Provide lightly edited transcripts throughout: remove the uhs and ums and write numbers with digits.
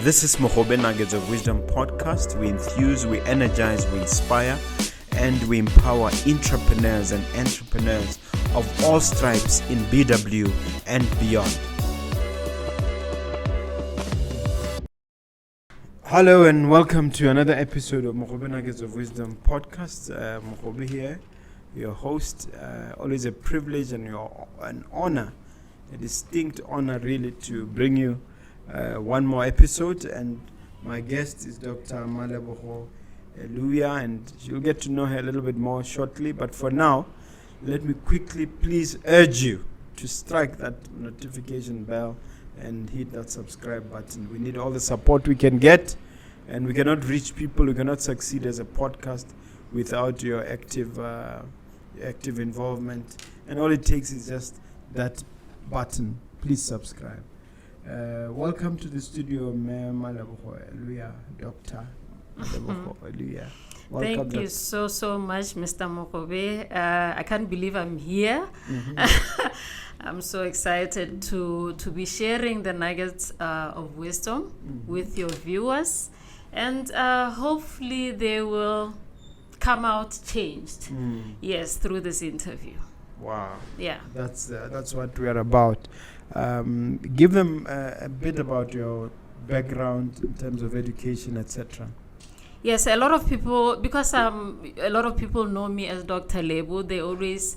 This is Mogobe Nuggets of Wisdom podcast. We enthuse, we energize, we inspire, and we empower entrepreneurs and entrepreneurs of all stripes in BW and beyond. Hello and welcome to another episode of Mogobe Nuggets of Wisdom podcast. Mogobe here, your host. Always a privilege and an honor, a distinct honor really to bring you one more episode, and my guest is Doctor Lebo Eluya, and you'll get to know her a little bit more shortly. But for now, let me quickly please urge you to strike that notification bell and hit that subscribe button. We need all the support we can get, and we cannot reach people, we cannot succeed as a podcast without your active involvement. And all it takes is just that button. Please subscribe. Welcome to the studio, Lebo Eluya, Doctor Lebo Eluya. Thank you so much, Mr. Mogobe. I can't believe I'm here. Mm-hmm. I'm so excited to be sharing the nuggets of wisdom with your viewers, and hopefully they will come out changed. Yes, through this interview. Wow. Yeah. That's what we are about. Give them a bit about your background in terms of education, etc. Yes, a lot of people, because a lot of people know me as Dr. Lebo, they always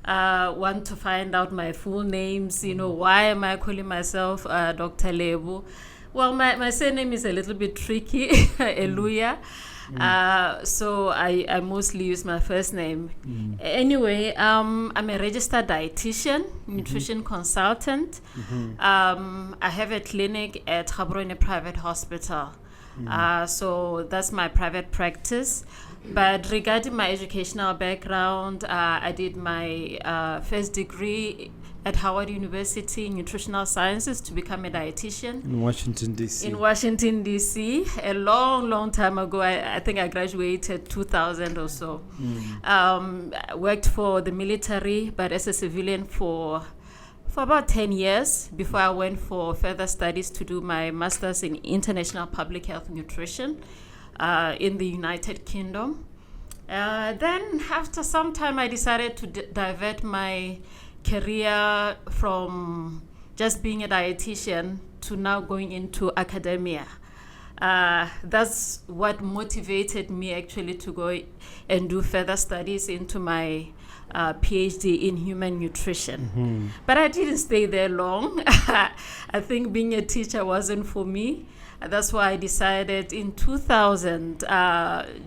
want to find out my full names. You know, why am I calling myself Dr. Lebo? Well, my surname is a little bit tricky, Eluya. So I mostly use my first name. Anyway, I'm a registered dietitian, nutrition consultant. I have a clinic at Gaborone Private Hospital. So that's my private practice. But regarding my educational background, I did my first degree at Howard University in Nutritional Sciences to become a dietitian. In Washington, D.C. In Washington, D.C. A long time ago. I think I graduated 2000 or so. I worked for the military, but as a civilian for about 10 years before I went for further studies to do my master's in international public health nutrition in the United Kingdom. Then after some time, I decided to divert my career from just being a dietitian to now going into academia. That's what motivated me actually to go and do further studies into my PhD in human nutrition. But I didn't stay there long. I think being a teacher wasn't for me. That's why I decided in 2000,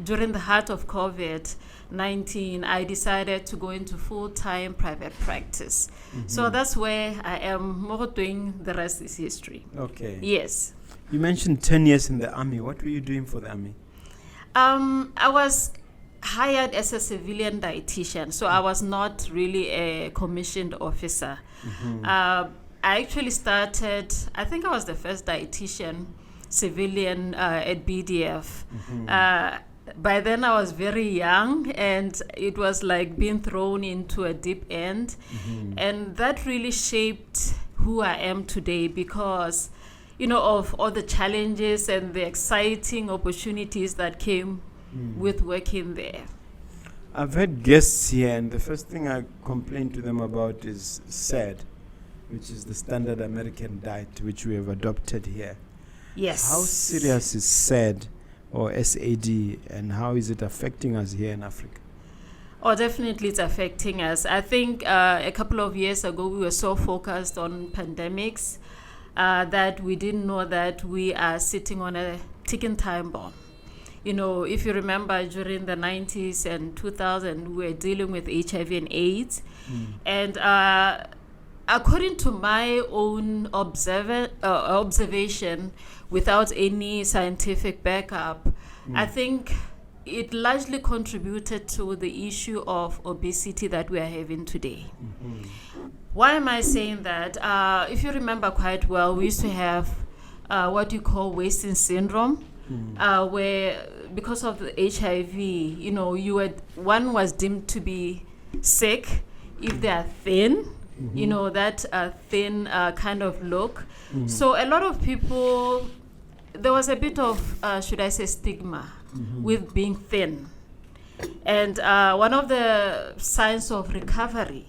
during the heart of COVID-19, I decided to go into full-time private practice. So that's where I am. More doing, the rest is history. Okay. Yes. You mentioned 10 years in the army. What were you doing for the army? I was hired as a civilian dietitian, so I was not really a commissioned officer. I actually started, I think I was the first dietitian civilian at BDF. By then I was very young, and it was like being thrown into a deep end. And that really shaped who I am today because, you know, of all the challenges and the exciting opportunities that came with working there. I've had guests here, and the first thing I complain to them about is SAD, which is the standard American diet, which we have adopted here. Yes. How serious is SAD or SAD, and how is it affecting us here in Africa? Oh, definitely it's affecting us. I think a couple of years ago we were so focused on pandemics that we didn't know that we are sitting on a ticking time bomb. You know, if you remember during the 90s and 2000, we were dealing with HIV and AIDS. And according to my own observation, without any scientific backup, I think it largely contributed to the issue of obesity that we are having today. Why am I saying that? If you remember quite well, we used to have what you call wasting syndrome, where because of the HIV, you know, one was deemed to be sick if they are thin. You know, that thin kind of look. So a lot of people there was a bit of, should I say, stigma with being thin. And one of the signs of recovery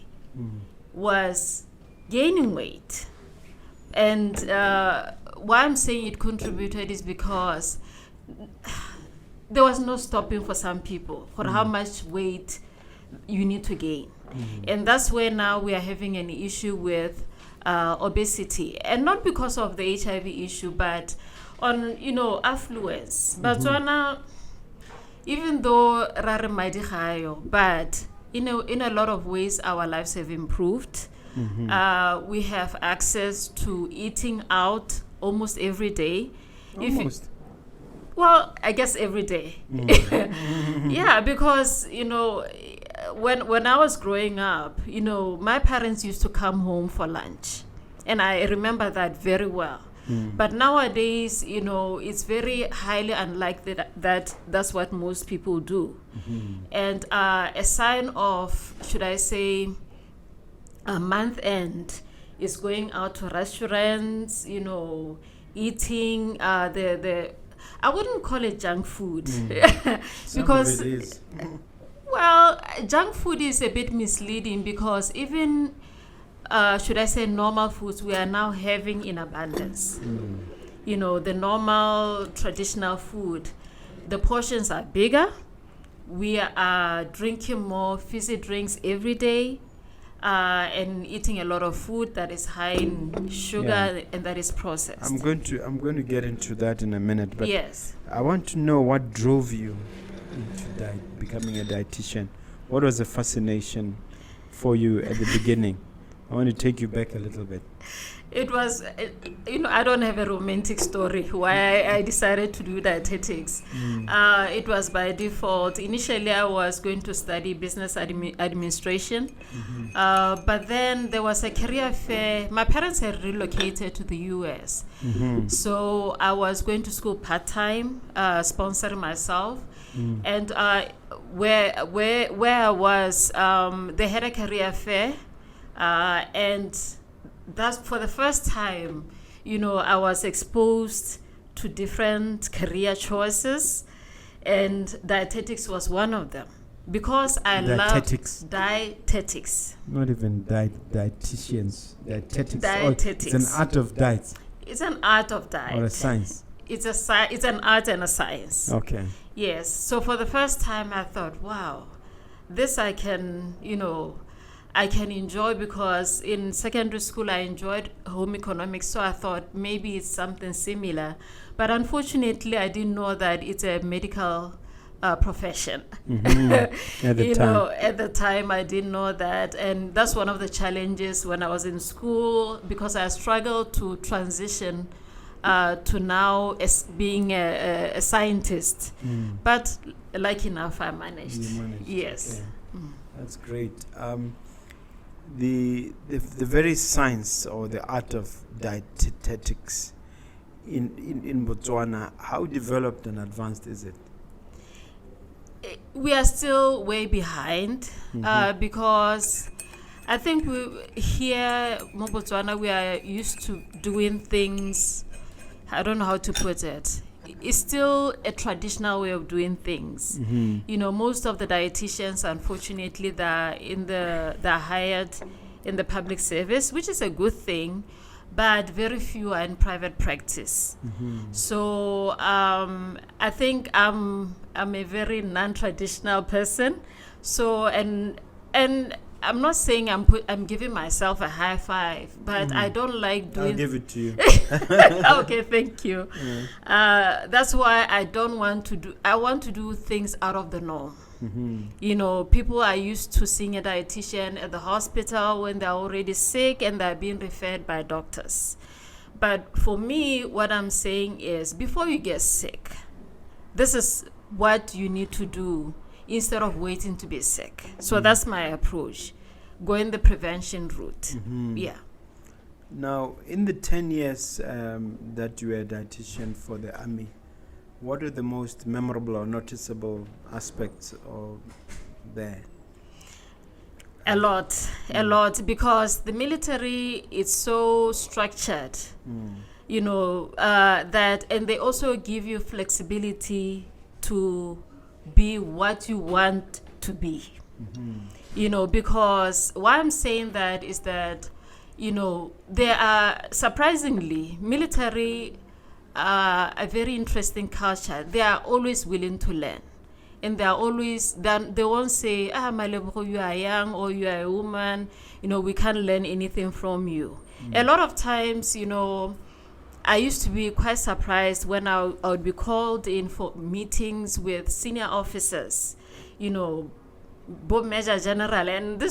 was gaining weight. And why I'm saying it contributed is because there was no stopping for some people for how much weight you need to gain. And that's where now we are having an issue with obesity. And not because of the HIV issue, but on, affluence. Botswana, even though rare maidi gayo, but in a lot of ways our lives have improved. We have access to eating out almost every day. Almost. Well, I guess every day. Yeah, because when I was growing up, my parents used to come home for lunch, and I remember that very well. But nowadays, it's very highly unlikely that that's what most people do. And a sign of, should I say, a month end is going out to restaurants, eating I wouldn't call it junk food because it is. Well, junk food is a bit misleading because even should I say normal foods we are now having in abundance. The normal traditional food, the portions are bigger. We are drinking more fizzy drinks every day. And eating a lot of food that is high in sugar and that is processed. I'm going to get into that in a minute, but yes, I want to know what drove you into becoming a dietitian. What was the fascination for you at the beginning? I want to take you back a little bit. It was, I don't have a romantic story why I decided to do dietetics. It was by default. Initially, I was going to study business administration, but then there was a career fair. My parents had relocated to the U.S., so I was going to school part-time, sponsoring myself, and where I was, they had a career fair, and that's for the first time, I was exposed to different career choices, and dietetics was one of them because I love dietetics. Not even dietitians. Dietetics. Dietetics. It's an art of diet. It's an art of diet. Or a science. It's an art and a science. Okay. Yes. So for the first time, I thought, wow, this I can enjoy because in secondary school I enjoyed home economics, so I thought maybe it's something similar. But unfortunately, I didn't know that it's a medical profession. At the time, I didn't know that. And that's one of the challenges when I was in school because I struggled to transition to now as being a scientist. But lucky enough, I managed. You managed. Yes. Okay. That's great. The very science or the art of dietetics in Botswana, how developed and advanced is it? We are still way behind because I think here in Botswana we are used to doing things, I don't know how to put it. It's still a traditional way of doing things. Most of the dietitians, unfortunately, they're hired in the public service, which is a good thing, but very few are in private practice. So I think I'm a very non-traditional person. So and I'm not saying I'm giving myself a high five, but I don't like doing. I'll give it to you. Okay, thank you. That's why I don't want to do. I want to do things out of the norm. People are used to seeing a dietitian at the hospital when they're already sick and they're being referred by doctors. But for me, what I'm saying is, before you get sick, this is what you need to do instead of waiting to be sick. So that's my approach, going the prevention route. Yeah. Now, in the 10 years that you were a dietitian for the army, what are the most memorable or noticeable aspects of there? A lot, because the military is so structured. that, and they also give you flexibility to be what you want to be. Because why I'm saying that is that, there are, surprisingly, military are a very interesting culture. They are always willing to learn. And they won't say, Malebo, you are young or you are a woman, we can't learn anything from you. A lot of times, I used to be quite surprised when I would be called in for meetings with senior officers, both Major General, and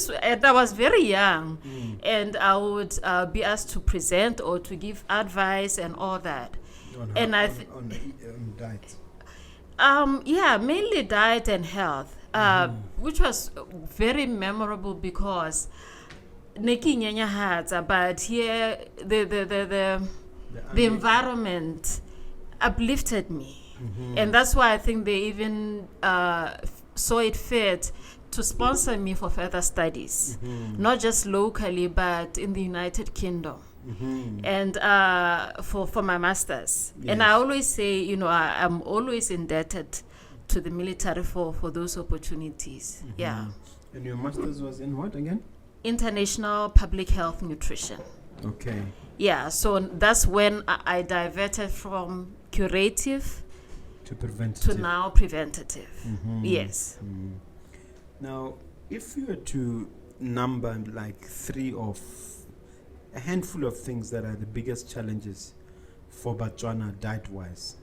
I was very young, and I would be asked to present or to give advice and all that. On diet. Mainly diet and health, which was very memorable because Neki Nyanya had, but here the environment uplifted me, and that's why I think they even saw it fit to sponsor me for further studies, not just locally but in the United Kingdom. And for my master's. Yes. And I always say, I'm always indebted to the military for those opportunities. Yeah. And your master's was in what again? International Public Health Nutrition. Okay. Yeah, so that's when I diverted from curative to now preventative. Yes. Now, if you were to number like a handful of things that are the biggest challenges for Botswana diet-wise,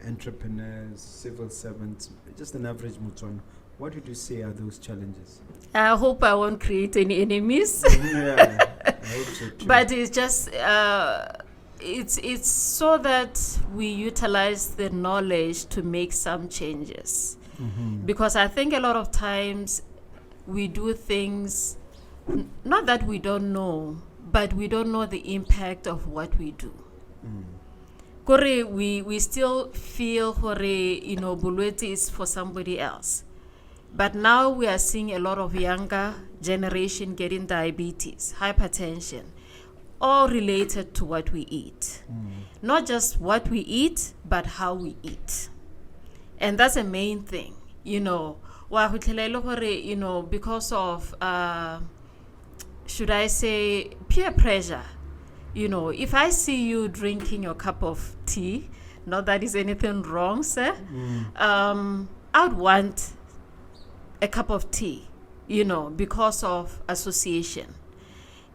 entrepreneurs, civil servants, just an average Botswana, what would you say are those challenges? I hope I won't create any enemies. Yeah, I hope so too. But it's just, it's so that we utilize the knowledge to make some changes. Because I think a lot of times we do things, not that we don't know, but we don't know the impact of what we do. Kore, we still feel Bulweti is for somebody else. But now we are seeing a lot of younger generation getting diabetes, hypertension, all related to what we eat. Not just what we eat, but how we eat. And that's a main thing, because of should I say, peer pressure. If I see you drinking your cup of tea, not that is anything wrong, sir, I would want a cup of tea, because of association.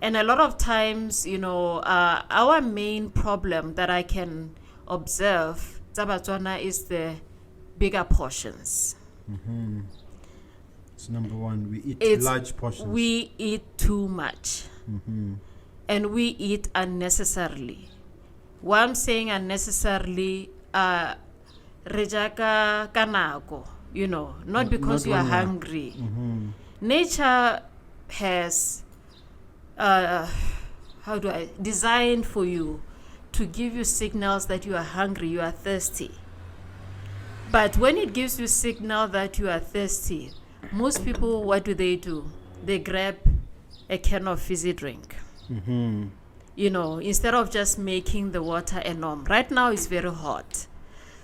And a lot of times, our main problem that I can observe, Zabatswana, is the bigger portions. So number one, we eat large portions. We eat too much. And we eat unnecessarily. Why I'm saying unnecessarily, rejaka kanako, not because you are hungry. Nature has, designed for you to give you signals that you are hungry, you are thirsty. But when it gives you signal that you are thirsty, most people, what do? They grab a can of fizzy drink. Instead of just making the water a norm. Right now it's very hot.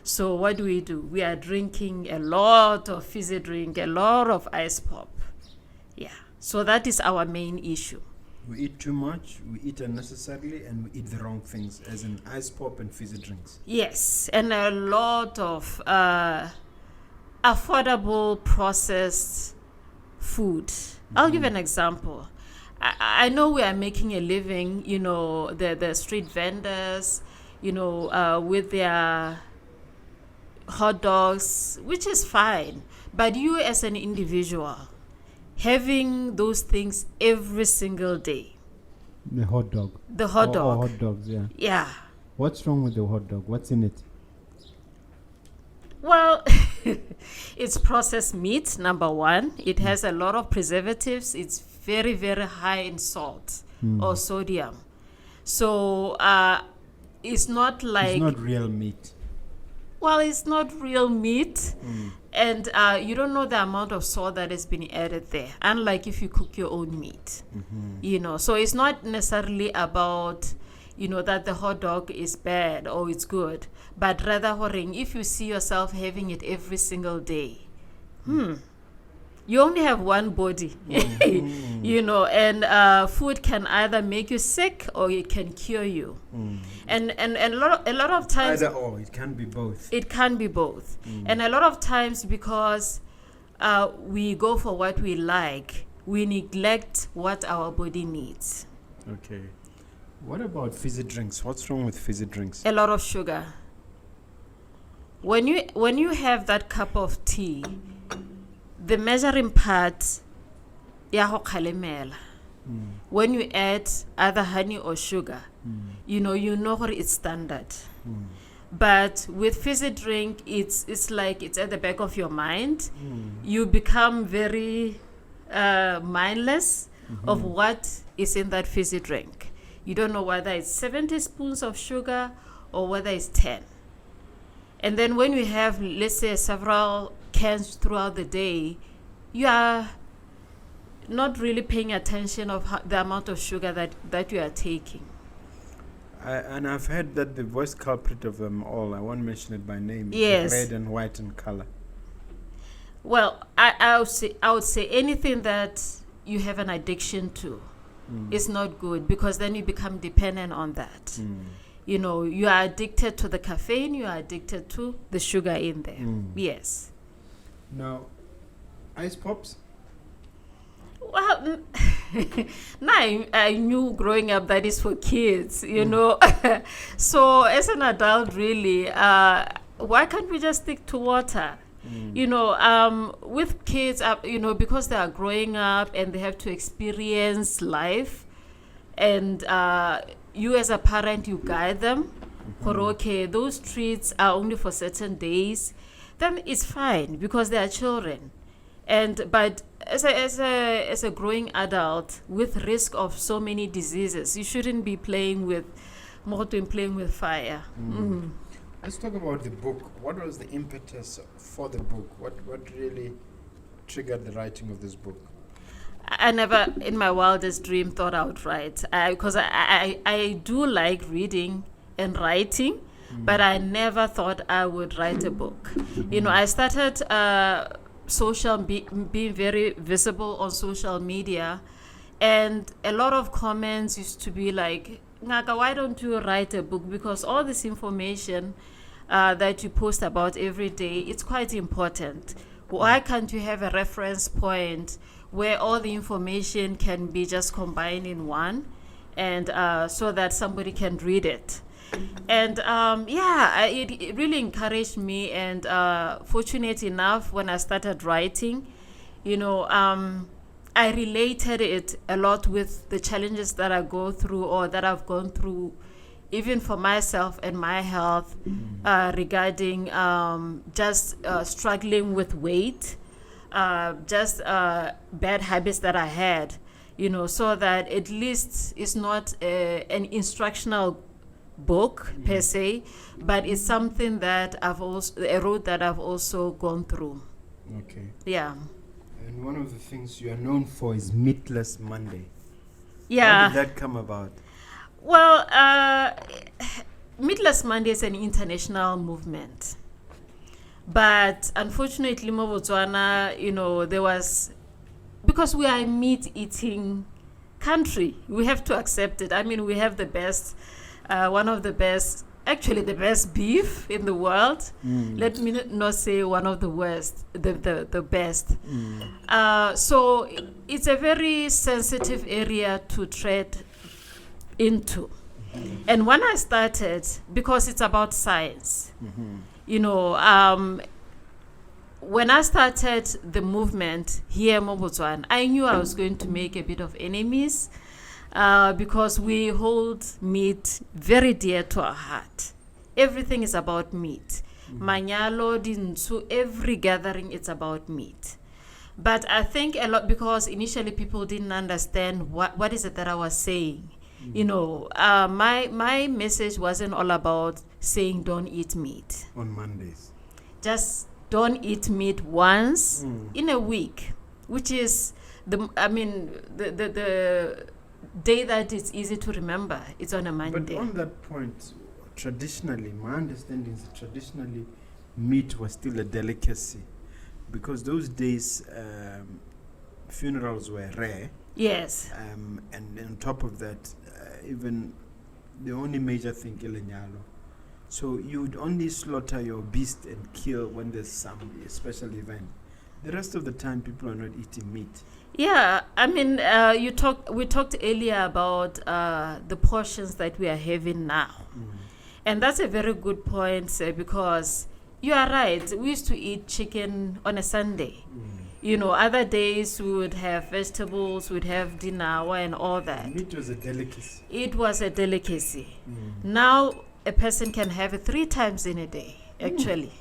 So what do? We are drinking a lot of fizzy drink, a lot of ice pop. Yeah. So that is our main issue. We eat too much, we eat unnecessarily, and we eat the wrong things, as in ice pop and fizzy drinks. Yes, and a lot of affordable processed food. I'll give an example. I know we are making a living, the street vendors, with their hot dogs, which is fine. But you as an individual, having those things every single day. The hot dog. The hot dog. Hot dogs, yeah. Yeah. What's wrong with the hot dog? What's in it? Well, it's processed meat, number one. It has a lot of preservatives. It's very, very high in salt or sodium. So it's not like... It's not real meat. Well, it's not real meat. And you don't know the amount of salt that has been added there, unlike if you cook your own meat. So it's not necessarily about, that the hot dog is bad or it's good, but rather if you see yourself having it every single day, you only have one body, and food can either make you sick or it can cure you. And a lot of times, either or, it can be both. It can be both. And a lot of times, because we go for what we like, we neglect what our body needs. Okay. What about fizzy drinks? What's wrong with fizzy drinks? A lot of sugar. When you have that cup of tea, the measuring part ya ho khalemela. When you add either honey or sugar, you know what it's standard. But with fizzy drink, it's like it's at the back of your mind. You become very mindless of what is in that fizzy drink. You don't know whether it's 70 spoons of sugar or whether it's 10. And then when you have, let's say, several cans throughout the day, you are not really paying attention of the amount of sugar that you are taking. And I've heard that the worst culprit of them all, I won't mention it by name, Yes. is red and white in color. Well, I would say anything that you have an addiction to is not good, because then you become dependent on that. You are addicted to the caffeine, you are addicted to the sugar in there. Yes. Now, ice pops? Well, now I knew growing up that is for kids, So as an adult, really, why can't we just stick to water? With kids, because they are growing up and they have to experience life, and you as a parent, you guide them. Okay, those treats are only for certain days, then it's fine because they are children. But as a growing adult with risk of so many diseases, you shouldn't be playing with fire. Let's talk about the book. What was the impetus for the book? What really triggered the writing of this book? I never in my wildest dream thought I would write, because I do like reading and writing, but I never thought I would write a book. I started being very visible on social media, and a lot of comments used to be like, Ngaka, why don't you write a book? Because all this information that you post about every day, it's quite important. Why can't you have a reference point where all the information can be just combined in one, and so that somebody can read it? And it really encouraged me. And fortunate enough, when I started writing, I related it a lot with the challenges that I go through, or that I've gone through, even for myself and my health, regarding just struggling with weight, just bad habits that I had, so that at least it's not an instructional book per se, but it's something that a road that I've also gone through. Okay. Yeah. And one of the things you are known for is Meatless Monday. Yeah. How did that come about? Well, Meatless Monday is an international movement. But unfortunately, Botswana, there was, because we are a meat-eating country, we have to accept it. I mean, we have the best, one of the best, actually the best beef in the world. Let me not say one of the worst, the best. So it's a very sensitive area to tread into. And when I started, because it's about science, when I started the movement here in Botswana, I knew I was going to make a bit of enemies, because we hold meat very dear to our heart. Everything is about meat. Manyalo, Dinsu, every gathering, it's about meat. But I think a lot, because initially people didn't understand what is it that I was saying. My message wasn't all about saying don't eat meat on Mondays. Just don't eat meat once in a week, which is the day that it's easy to remember, it's on a But Monday. on that point, traditionally, my understanding is that traditionally meat was still a delicacy because those days funerals were rare. Yes. And on top of that, even the only major thing, Ilenyalo. So you would only slaughter your beast and kill when there's some special event. The rest of the time, people are not eating meat. Yeah, I mean, we talked earlier about the portions that we are having now. And that's a very good point, because you are right. We used to eat chicken on a Sunday. You know, other days we would have vegetables, we'd have dinner and all that. Meat was a delicacy. It was a delicacy. Now a person can have it 3 times in a day, actually.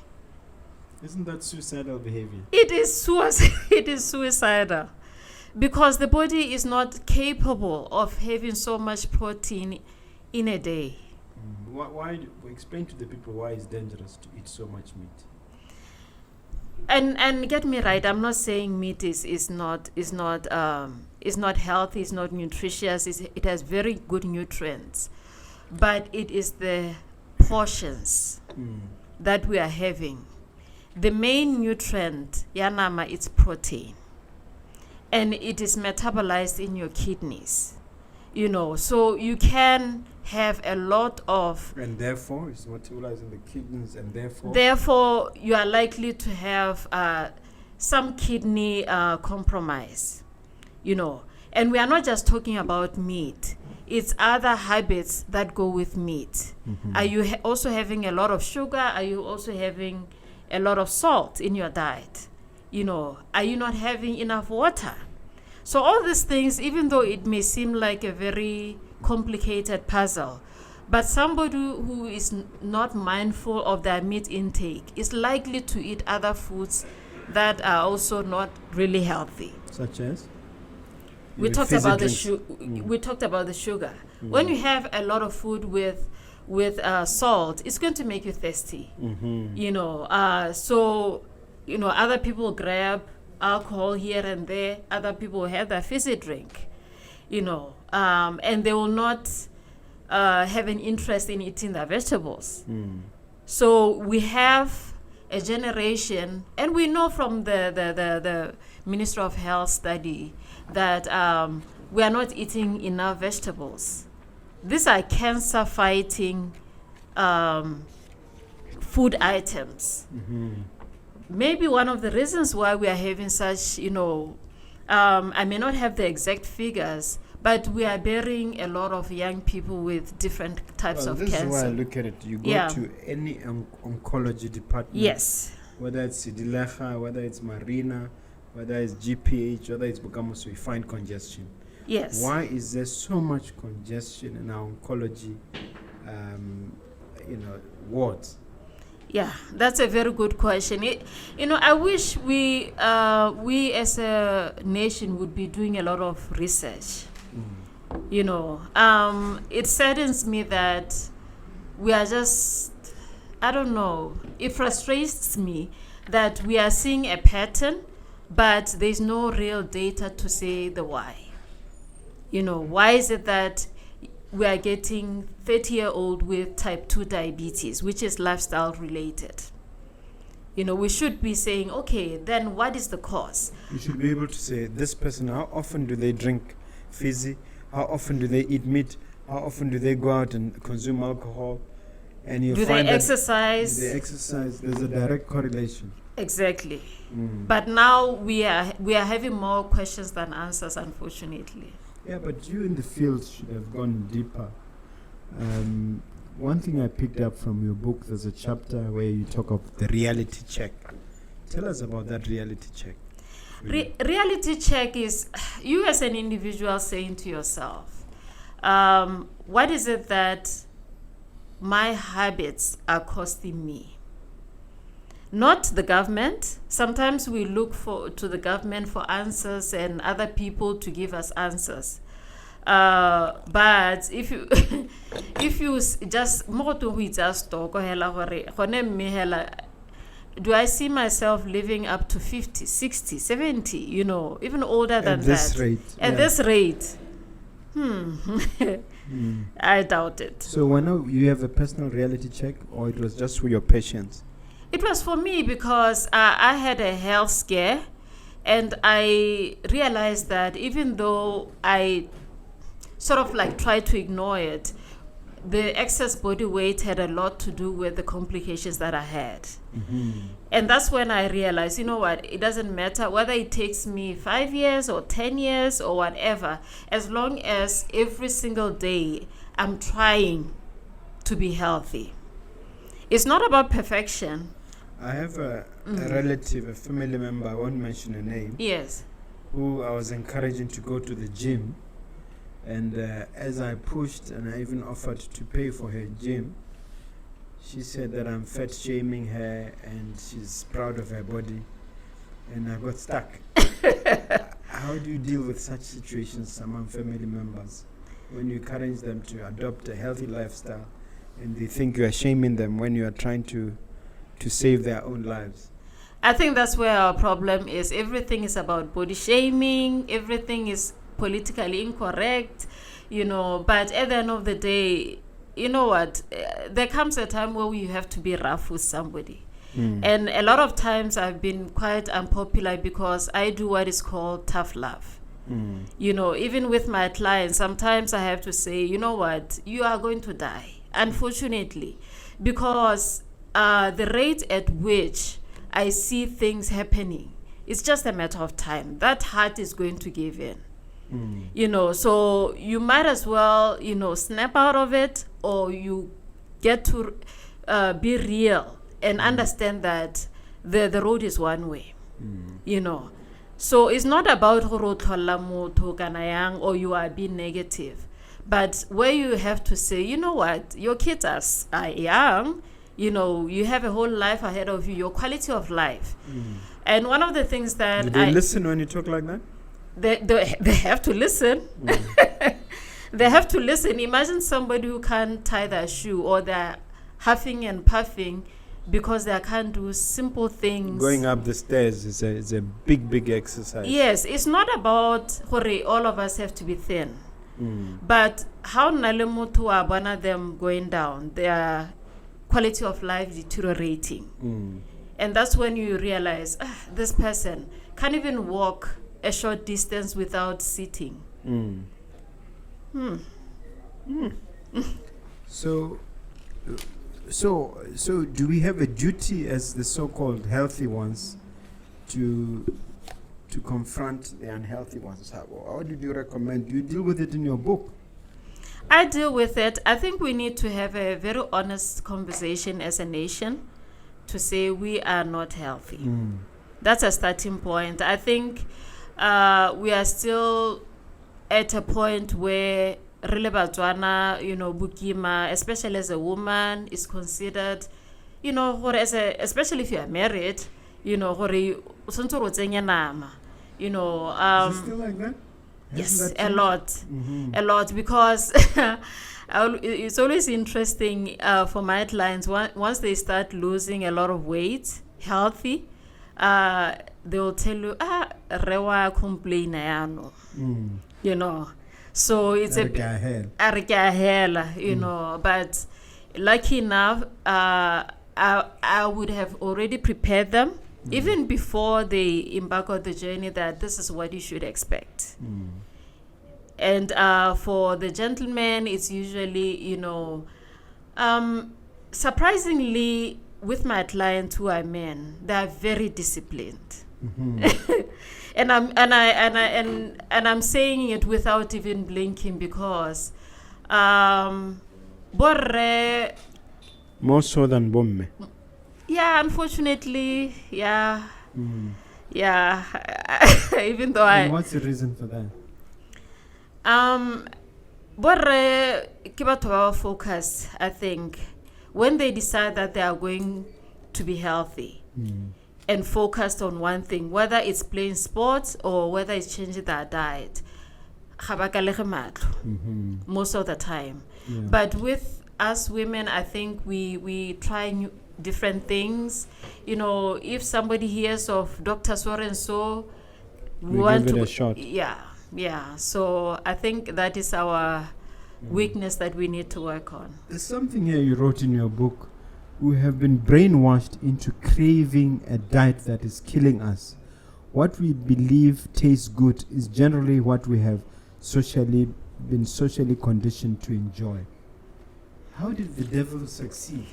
Isn't that suicidal behavior? It is it is suicidal, because the body is not capable of having so much protein in a day. Why explain to the people why it's dangerous to eat so much meat? And get me right, I'm not saying meat is not healthy, it's not nutritious, it has very good nutrients, but it is the portions that we are having. The main nutrient, yanama, it's protein, and it is metabolized in your kidneys. You know, so you can have a lot of... And therefore, it's metabolized in the kidneys, and therefore... Therefore, you are likely to have some kidney compromise, you know. And we are not just talking about meat. It's other habits that go with meat. Are you also having a lot of sugar? Are you also having a lot of salt in your diet? You know, are you not having enough water? So all these things, even though it may seem like a very complicated puzzle, but somebody who is not mindful of their meat intake is likely to eat other foods that are also not really healthy. Such as? We talked about the sugar. When you have a lot of food with salt, it's going to make you thirsty. You know, so you know, other people grab alcohol here and there. Other people have their fizzy drink. You know, and they will not have an interest in eating their vegetables. So we have a generation, and we know from the Ministry of Health study that we are not eating enough vegetables. These are cancer-fighting food items. Maybe one of the reasons why we are having such, you know, I may not have the exact figures, but we are burying a lot of young people with different types of this cancer. This is why I look at it. You go to any oncology department. Yes. Whether it's Sidilecha, whether it's Marina, whether it's GPH, whether it's Bukamuso, you find congestion. Yes. Why is there so much congestion in our oncology, wards? Yeah, that's a very good question. You know, I wish we as a nation would be doing a lot of research. You know, it saddens me that we are just, I don't know, it frustrates me that we are seeing a pattern, but there's no real data to say the why. You know, why is it that we are getting 30-year-old with type 2 diabetes, which is lifestyle related? You know, we should be saying, okay, then what is the cause? You should be able to say, this person, how often do they drink fizzy? How often do they eat meat? How often do they go out and consume alcohol? And you do find they exercise? Do they exercise? There's a direct correlation. Exactly. But now we are having more questions than answers, unfortunately. Yeah, but you in the field should have gone deeper. One thing I picked up from your book, there's a chapter where you talk of the reality check. Tell us about that reality check. Reality check is you as an individual saying to yourself, what is it that my habits are costing me? Not the government. Sometimes we look to the government for answers and other people to give us answers. But if you just do I see myself living up to 50, 60, 70, you know, even older than that? At this rate. At this rate. I doubt it. So when you have a personal reality check, or it was just for your patients? It was for me because I had a health scare, and I realized that even though I sort of like tried to ignore it, the excess body weight had a lot to do with the complications that I had. And that's when I realized, you know what, it doesn't matter whether it takes me 5 years or 10 years or whatever, as long as every single day I'm trying to be healthy. It's not about perfection. I have a relative, a family member, I won't mention her name, Yes. who I was encouraging to go to the gym. And as I pushed and I even offered to pay for her gym, she said that I'm fat shaming her and she's proud of her body. And I got stuck. How do you deal with such situations among family members when you encourage them to adopt a healthy lifestyle and they think you are shaming them when you are trying to save their own lives? I think that's where our problem is. Everything is about body shaming. Everything is politically incorrect, but at the end of the day, you know what, there comes a time where you have to be rough with somebody. And a lot of times I've been quite unpopular because I do what is called tough love. Even with my clients, sometimes I have to say, you know what, you are going to die, unfortunately, because the rate at which I see things happening, it's just a matter of time. That heart is going to give in. So you might as well, snap out of it, or you get to be real and understand that the road is one way, So it's not about or you are being negative, but where you have to say, you know what, your kids are young, you have a whole life ahead of you, your quality of life. And one of the things that Do they listen when you talk like that? They have to listen. They have to listen. Imagine somebody who can't tie their shoe, or they're huffing and puffing because they can't do simple things. Going up the stairs is a big exercise. Yes, it's not about all of us have to be thin. But how nalemutu abana them going down, their quality of life deteriorating. And that's when you realize, this person can't even walk a short distance without sitting. So do we have a duty as the so-called healthy ones to confront the unhealthy ones? How did you recommend? Do you deal with it in your book? I deal with it. I think we need to have a very honest conversation as a nation to say we are not healthy. That's a starting point. I think we are still at a point where Batswana, bukima, especially as a woman, is considered, especially if you are married, Is it still like that? Yes, a lot, because it's always interesting for my clients, once they start losing a lot of weight, healthy, they will tell you, rewa complain, so it's but lucky enough, I would have already prepared them even before they embark on the journey, that this is what you should expect. And for the gentleman, it's usually, surprisingly, with my clients who are men, they are very disciplined. and I'm saying it without even blinking, because borre, more so than bomme. yeah, unfortunately, yeah. Even though And what's the reason for that? borre ke batho ba focus, I think, when they decide that they are going to be healthy and focused on one thing, whether it's playing sports or whether it's changing their diet, most of the time. But with us women, I think we try different things. If somebody hears of Dr. So and so, we want give it to a shot. Yeah, Yeah. So I think that is our weakness that we need to work on. There's something here you wrote in your book. We have been brainwashed into craving a diet that is killing us. What we believe tastes good is generally what we have been socially conditioned to enjoy. How did the devil succeed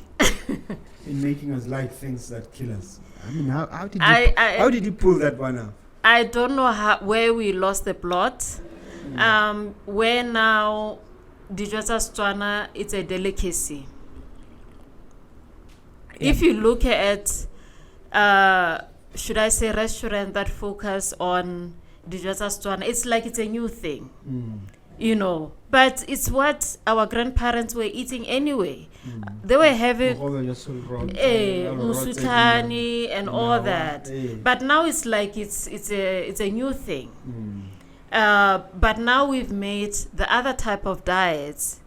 in making us like things that kill us? I mean, how did he pull that one out? I don't know where we lost the plot. Where now, dijo tsa Setswana, it's a delicacy. Yeah. If you look at, should I say, restaurants that focus on dijo tsa Setswana, it's like it's a new thing. You know, but it's what our grandparents were eating anyway. They were having musutani and all that. But now it's like it's a new thing. But now we've made the other type of diets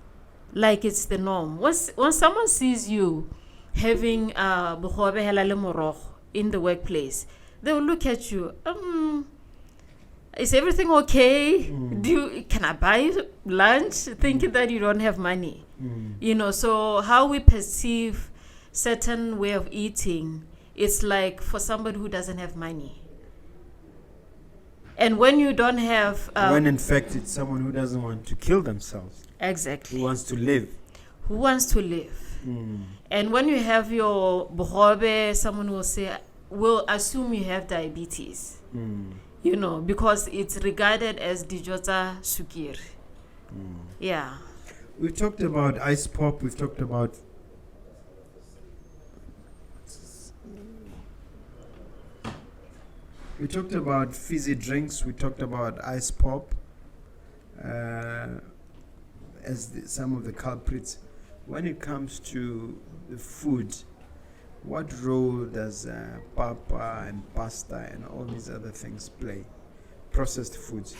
like it's the norm. When someone sees you having bogobe hela le morogo in the workplace, they will look at you. Is everything okay? Can I buy you lunch? Thinking that you don't have money. You know, so how we perceive certain way of eating, it's like for somebody who doesn't have money. And when you don't have... when in fact it's someone who doesn't want to kill themselves. Exactly. Who wants to live. Who wants to live. And when you have your bogobe, someone will assume you have diabetes. You know, because it's regarded as dijo tsa sukiri. Yeah. We've talked about ice pop. We've talked about fizzy drinks. We talked about ice pop as some of the culprits. When it comes to the food, what role does papa and pasta and all these other things play? Processed foods.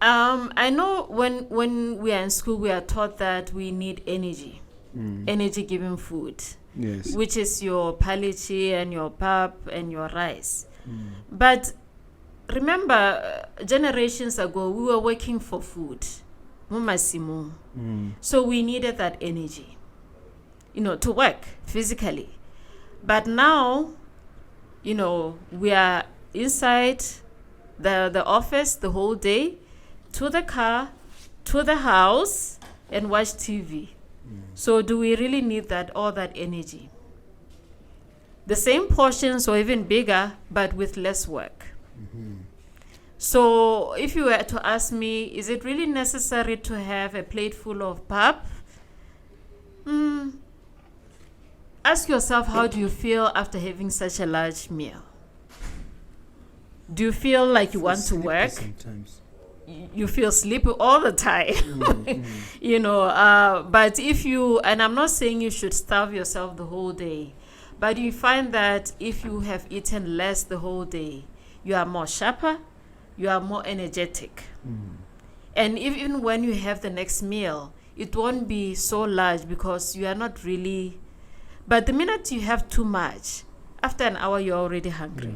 I know when we are in school, we are taught that we need energy, energy-giving food, yes, which is your palichi and your pap and your rice. But remember, generations ago, we were working for food. So we needed that energy, you know, to work physically. But now, you know, we are inside the office the whole day, to the car, to the house, and watch TV. So do we really need all that energy? The same portions or even bigger, but with less work. So if you were to ask me, is it really necessary to have a plate full of pap? Ask yourself, how do you feel after having such a large meal? Do you feel like you want to work? Sometimes. You feel sleepy all the time. You know, but if you, and I'm not saying you should starve yourself the whole day, but you find that if you have eaten less the whole day, you are more sharper, you are more energetic. And even when you have the next meal, it won't be so large because you are not really... But the minute you have too much, after an hour, you're already hungry.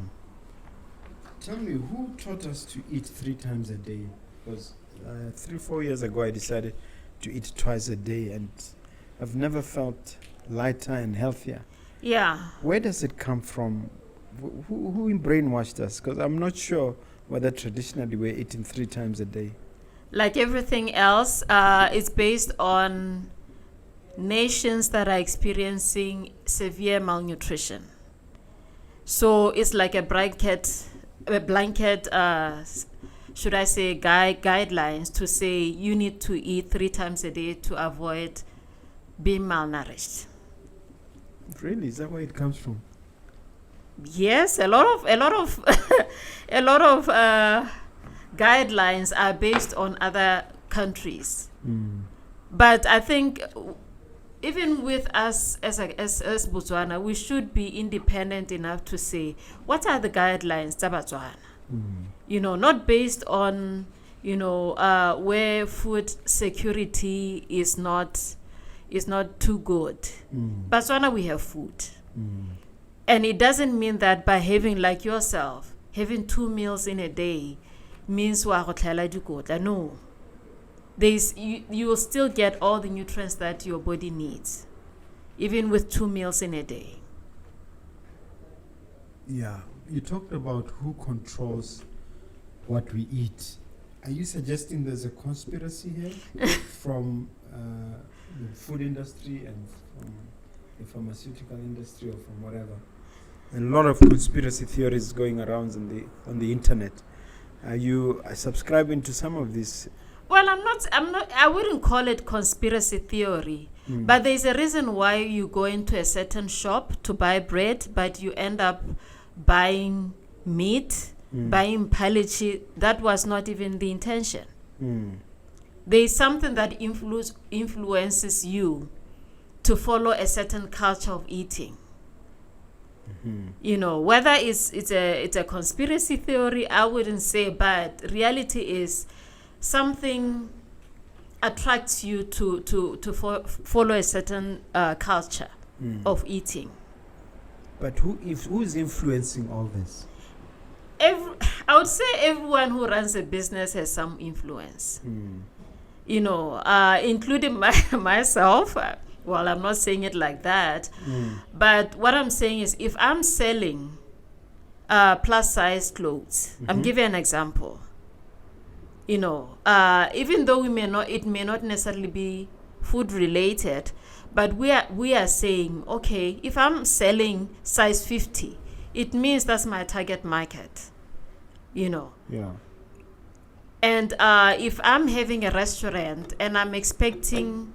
Tell me, who taught us to eat 3 times a day? Because 3-4 years ago, I decided to eat twice a day, and I've never felt lighter and healthier. Yeah. Where does it come from? Who brainwashed us? Because I'm not sure whether traditionally we're eating 3 times a day. Like everything else, it's based on nations that are experiencing severe malnutrition. So it's like a blanket, should I say, guidelines to say you need to eat 3 times a day to avoid being malnourished. Really? Is that where it comes from? Yes, a lot of guidelines are based on other countries. But I think even with us as Botswana, we should be independent enough to say, what are the guidelines to Botswana? You know, not based on, you know, where food security is not too good. Botswana, we have food. And it doesn't mean that by having, like yourself, having 2 meals in a day, means wa go tlhaela dikotla. No. You will still get all the nutrients that your body needs, even with 2 meals in a day. Yeah, you talked about who controls what we eat. Are you suggesting there's a conspiracy here from the food industry and from the pharmaceutical industry or from whatever? A lot of conspiracy theories going around on the internet. Are you subscribing to some of this? Well, I wouldn't call it conspiracy theory, but there's a reason why you go into a certain shop to buy bread, but you end up buying meat, buying palichi. That was not even the intention. There's something that influences you to follow a certain culture of eating. You know, whether it's a conspiracy theory, I wouldn't say, but reality is something attracts you to follow a certain culture of eating. But who's influencing all this? I would say everyone who runs a business has some influence. You know, including myself. Well, I'm not saying it like that. But what I'm saying is, if I'm selling plus size clothes, I'm giving an example. You know, even though it may not necessarily be food related, but we are saying, okay, if I'm selling size 50, it means that's my target market. You know. Yeah. And if I'm having a restaurant and I'm expecting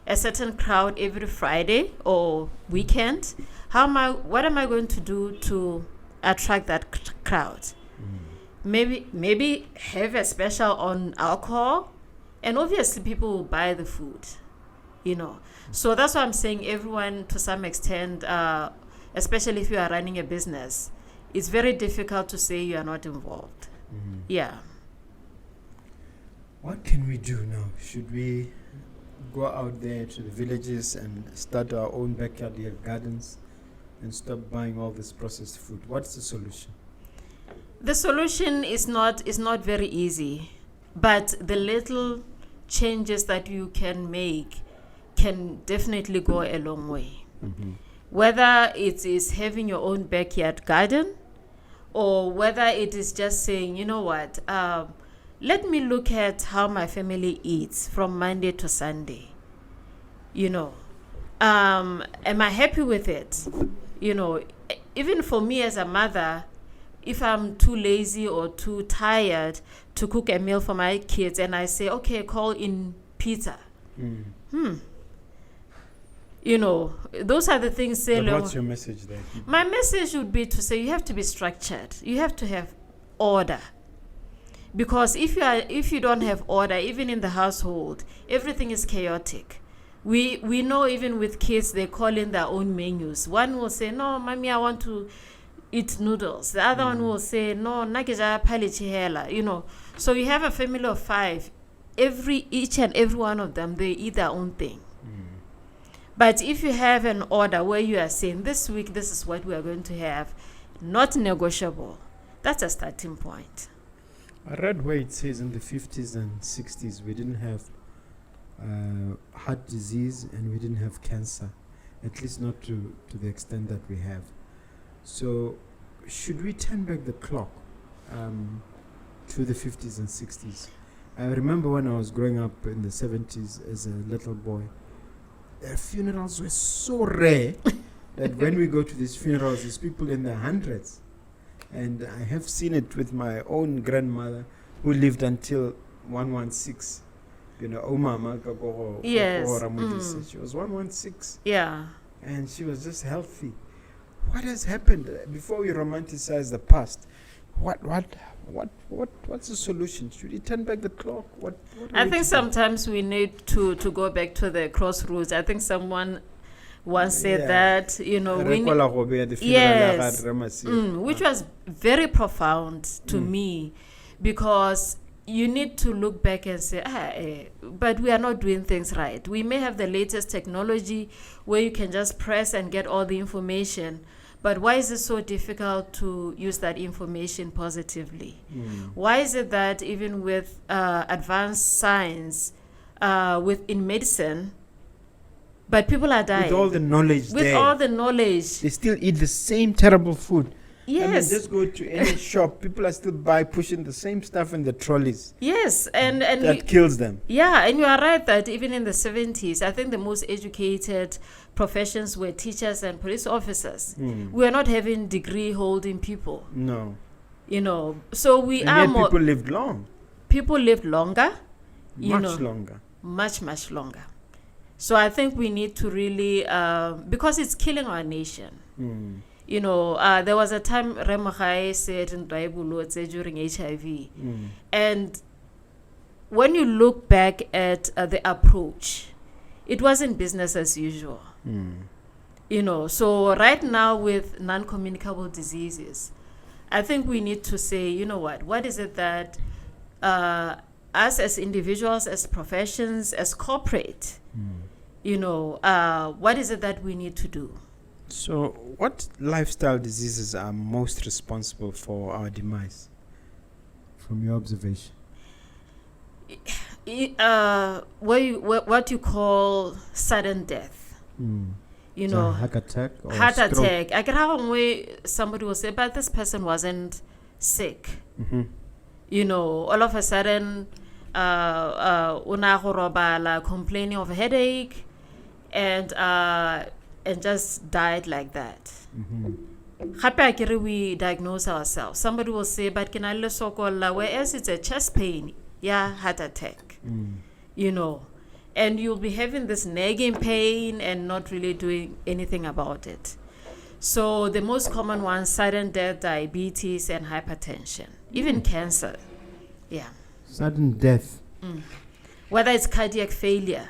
a certain crowd every Friday or weekend, what am I going to do to attract that crowd? Maybe have a special on alcohol, and obviously people will buy the food, you know. So that's why I'm saying everyone, to some extent, especially if you are running a business, it's very difficult to say you are not involved. Yeah. What can we do now? Should we go out there to the villages and start our own backyard gardens and stop buying all this processed food? What's the solution? The solution is not very easy, but the little changes that you can make can definitely go a long way. Whether it is having your own backyard garden, or whether it is just saying, you know what, let me look at how my family eats from Monday to Sunday. You know, am I happy with it? You know, even for me as a mother, if I'm too lazy or too tired to cook a meal for my kids and I say, okay, call in pizza. You know, those are the things. What's your message there? My message would be to say you have to be structured. You have to have order. Because if you don't have order, even in the household, everything is chaotic. We know even with kids, they call in their own menus. One will say, no, mommy, I want to eat noodles. The other one will say, no, nakija palichi hela. You know, so you have a family of 5. Each and every one of them, they eat their own thing. But if you have an order where you are saying, this week, this is what we are going to have, not negotiable, that's a starting point. I read where it says in the 50s and 60s we didn't have heart disease and we didn't have cancer, at least not to the extent that we have. So should we turn back the clock to the 50s and 60s? I remember when I was growing up in the 70s as a little boy, funerals were so rare that when we go to these funerals, there's people in the hundreds. And I have seen it with my own grandmother who lived until 116. You know, Omama Kagogo. Yes. She was 116. Yeah. And she was just healthy. What has happened before we romanticize the past? What's the solution? Should we turn back the clock? I think sometimes we need to go back to the crossroads. I think someone once said that, you know, which was very profound to me, because you need to look back and say, but we are not doing things right. We may have the latest technology where you can just press and get all the information, But why is it so difficult to use that information positively? Why is it that even with advanced science, in medicine, but people are dying? With all the knowledge With there, all the knowledge. they still eat the same terrible food. Yes. I mean, just go to any shop. People are still pushing the same stuff in the trolleys. Yes, and That kills them. yeah, and you are right that even in the 70s, I think the most educated professions were teachers and police officers. We are not having degree-holding people, No. So we And are yet more. people lived long. People lived longer, Much longer. much longer. So I think we need to really, because it's killing our nation. There was a time Remogai said in Bible during HIV. And when you look back at the approach, it wasn't business as usual. So right now with non-communicable diseases, I think we need to say, what is it that us as individuals, as professions, as corporate, what is it that we need to do? So, what lifestyle diseases are most responsible for our demise, from your observation? What you call sudden death. Heart attack or heart stroke? attack. I can have a way somebody will say, but this person wasn't sick. All of a sudden, complaining of a headache, and just died like that. We diagnose ourselves. Somebody will say, but can I whereas it's a chest pain, heart attack. And you'll be having this nagging pain and not really doing anything about it. So the most common ones, sudden death, diabetes, and hypertension, even cancer. Sudden death. Whether it's cardiac failure,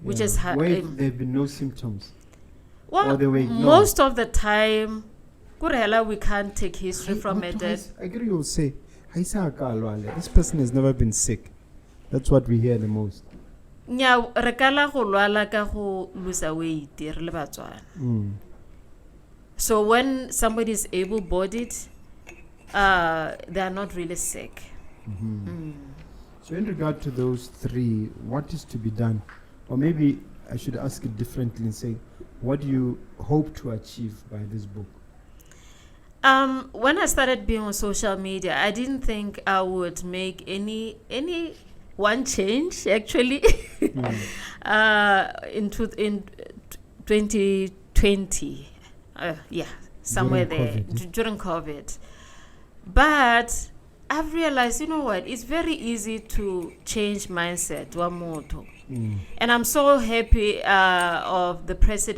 which is where there have been no symptoms. well, most of the time, we can't take history from it. I agree. You'll say, this person has never been sick. That's what we hear the most. So when somebody is able-bodied, they are not really sick. So in regard to those three, what is to be done? Or maybe I should ask it differently and say, what do you hope to achieve by this book? When I started being on social media, I didn't think I would make any one change actually in 2020. Somewhere during COVID. But I've realized, it's very easy to change mindset. And I'm so happy of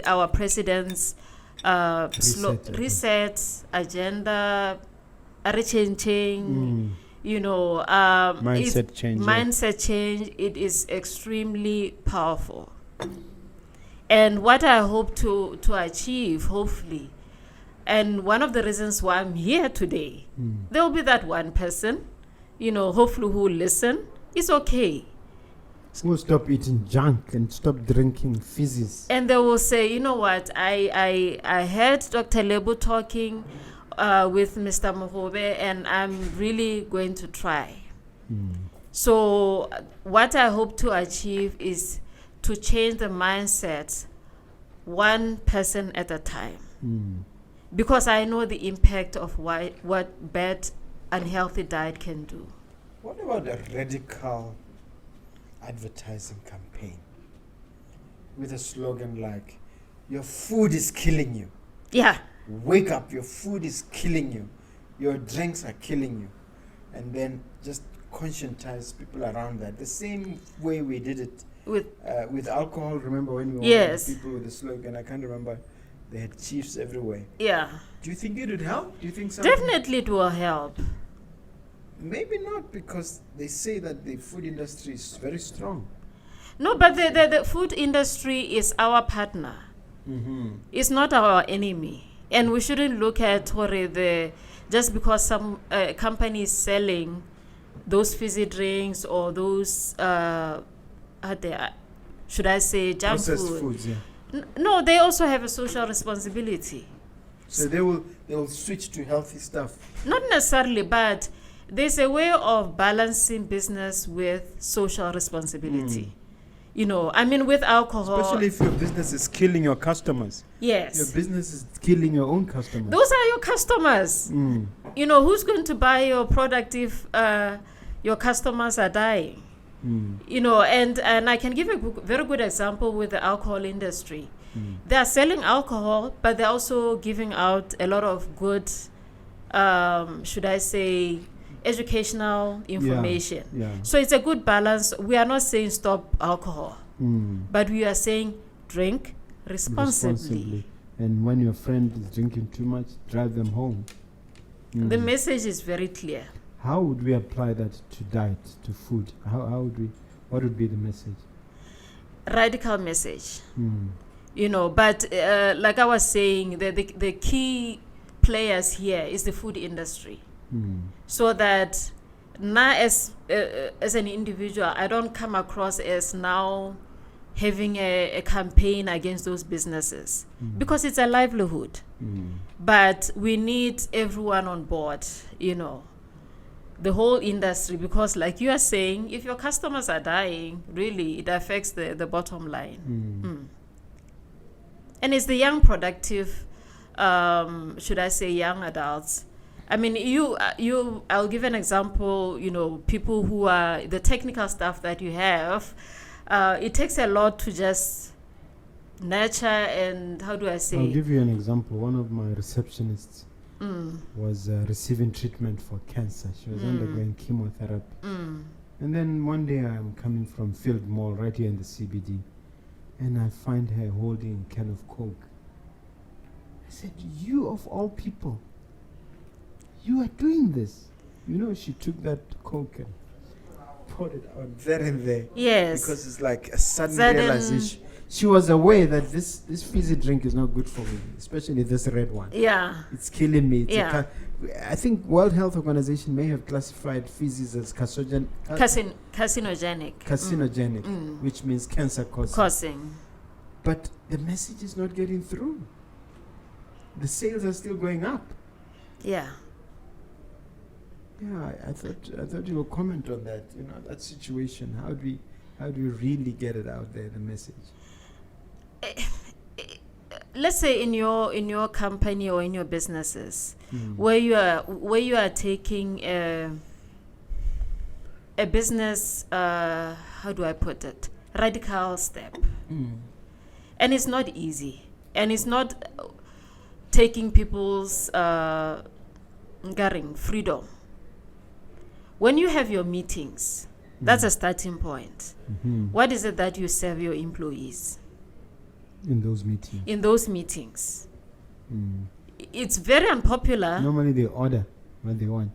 our president's reset agenda, changing, mindset change. It is extremely powerful. And what I hope to achieve, hopefully, and one of the reasons why I'm here today, there will be that one person, hopefully who will listen. It's okay. We'll stop eating junk and stop drinking fizzes. And they will say, I heard Dr. Lebo talking with Mr. Mogobe, and I'm really going to try. So what I hope to achieve is to change the mindset one person at a time. Because I know the impact of what bad, unhealthy diet can do. What about a radical advertising campaign with a slogan like, your food is killing you? Yeah. Wake up, your food is killing you. Your drinks are killing you. And then just conscientize people around that. The same way we did it with alcohol. Remember when we were people with the slogan? I can't remember. They had chiefs everywhere. Yeah. Do you think it would help? Do you think something? Definitely it will help. Maybe not, because they say that the food industry is very strong. No, but the food industry is our partner. It's not our enemy. And we shouldn't look at just because some company is selling those fizzy drinks or those, should I say, junk processed food. foods, yeah. No, they also have a social responsibility. So they'll switch to healthy stuff. Not necessarily, but there's a way of balancing business with social responsibility. With alcohol. Especially if your business is killing your customers. Yes. Your business is killing your own customers. Those are your customers. Who's going to buy your product if your customers are dying? And I can give a very good example with the alcohol industry. They are selling alcohol, but they're also giving out a lot of good, should I say, educational information. Yeah. So it's a good balance. We are not saying stop alcohol, but we are saying drink responsibly. And when your friend is drinking too much, drive them home. The message is very clear. How would we apply that to diet, to food? What would be the message? Radical message. But like I was saying, the key players here is the food industry. So that now as an individual, I don't come across as now having a campaign against those businesses because it's a livelihood. But we need everyone on board, the whole industry, because like you are saying, if your customers are dying, really it affects the bottom line. And it's the young productive, should I say young adults. I mean, I'll give an example, people who are the technical staff that you have, it takes a lot to just nurture and, how do I say? I'll give you an example. One of my receptionists was receiving treatment for cancer. She was undergoing chemotherapy. And then one day I'm coming from Field Mall right here in the CBD, and I find her holding a can of Coke. I said, you of all people, you are doing this. She took that Coke and poured it out there and there. Yes. Because it's like a sudden realization. She was aware that this fizzy drink is not good for me, especially this red one. Yeah. It's killing me. I think World Health Organization may have classified fizzies as carcinogenic. Carcinogenic, which means cancer causing. But the message is not getting through. The sales are still going up. Yeah. Yeah, I thought you would comment on that. That situation. How do we really get it out there? The message. Let's say in your company or in your businesses, where you are taking a business, how do I put it, radical step, and it's not easy, and it's not taking people's freedom. When you have your meetings, that's a starting point. What is it that you serve your employees? In those meetings. It's very unpopular. Normally they order what they want.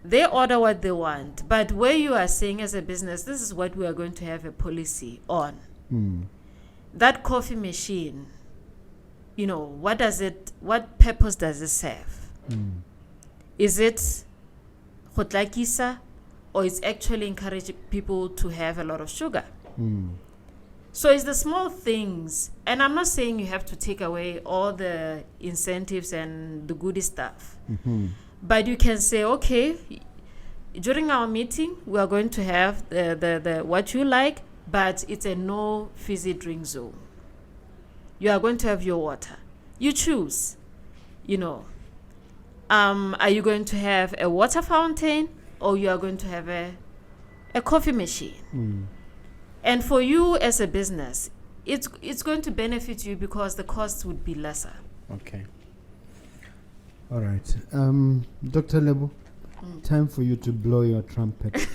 They order what they want. But where you are saying as a business, this is what we are going to have a policy on. That coffee machine, what purpose does it serve? Is it khotlakisa, or it's actually encouraging people to have a lot of sugar? So it's the small things, and I'm not saying you have to take away all the incentives and the goody stuff, but you can say, okay, during our meeting we are going to have the what you like, but it's a no fizzy drink zone. You are going to have your water. You choose. Are you going to have a water fountain, or you are going to have a coffee machine? And for you as a business, it's going to benefit you because the costs would be lesser. Okay. All right. Dr. Lebo, time for you to blow your trumpet.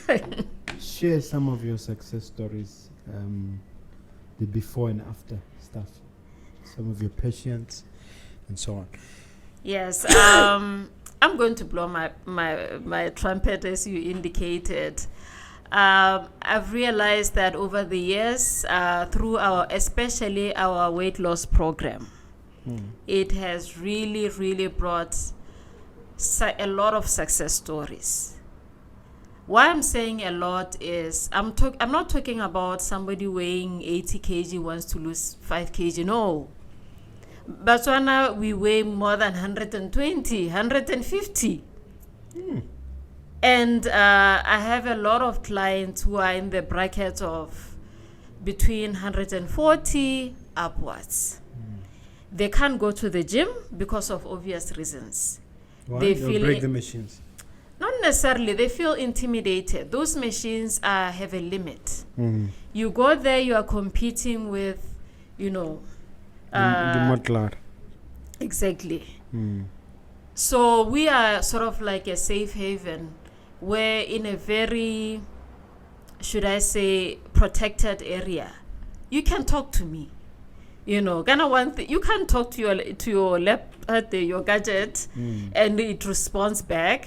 Share some of your success stories, the before and after stuff, some of your patients, and so on. Yes. I'm going to blow my trumpet, as you indicated. I've realized that over the years, through especially our weight loss program, it has really, really brought a lot of success stories. Why I'm saying a lot is I'm not talking about somebody weighing 80 kg wants to lose 5 kg. No, Botswana, we weigh more than 120, 150. And I have a lot of clients who are in the bracket of between 140 upwards. They can't go to the gym because of obvious reasons. Why? They They'll feel break the machines. Not necessarily. They feel intimidated. Those machines have a limit. You go there, you are competing with, the Motlar. Exactly. So we are sort of like a safe haven where in a very, should I say, protected area, you can talk to me. You can't talk to your laptop, your gadget, and it responds back.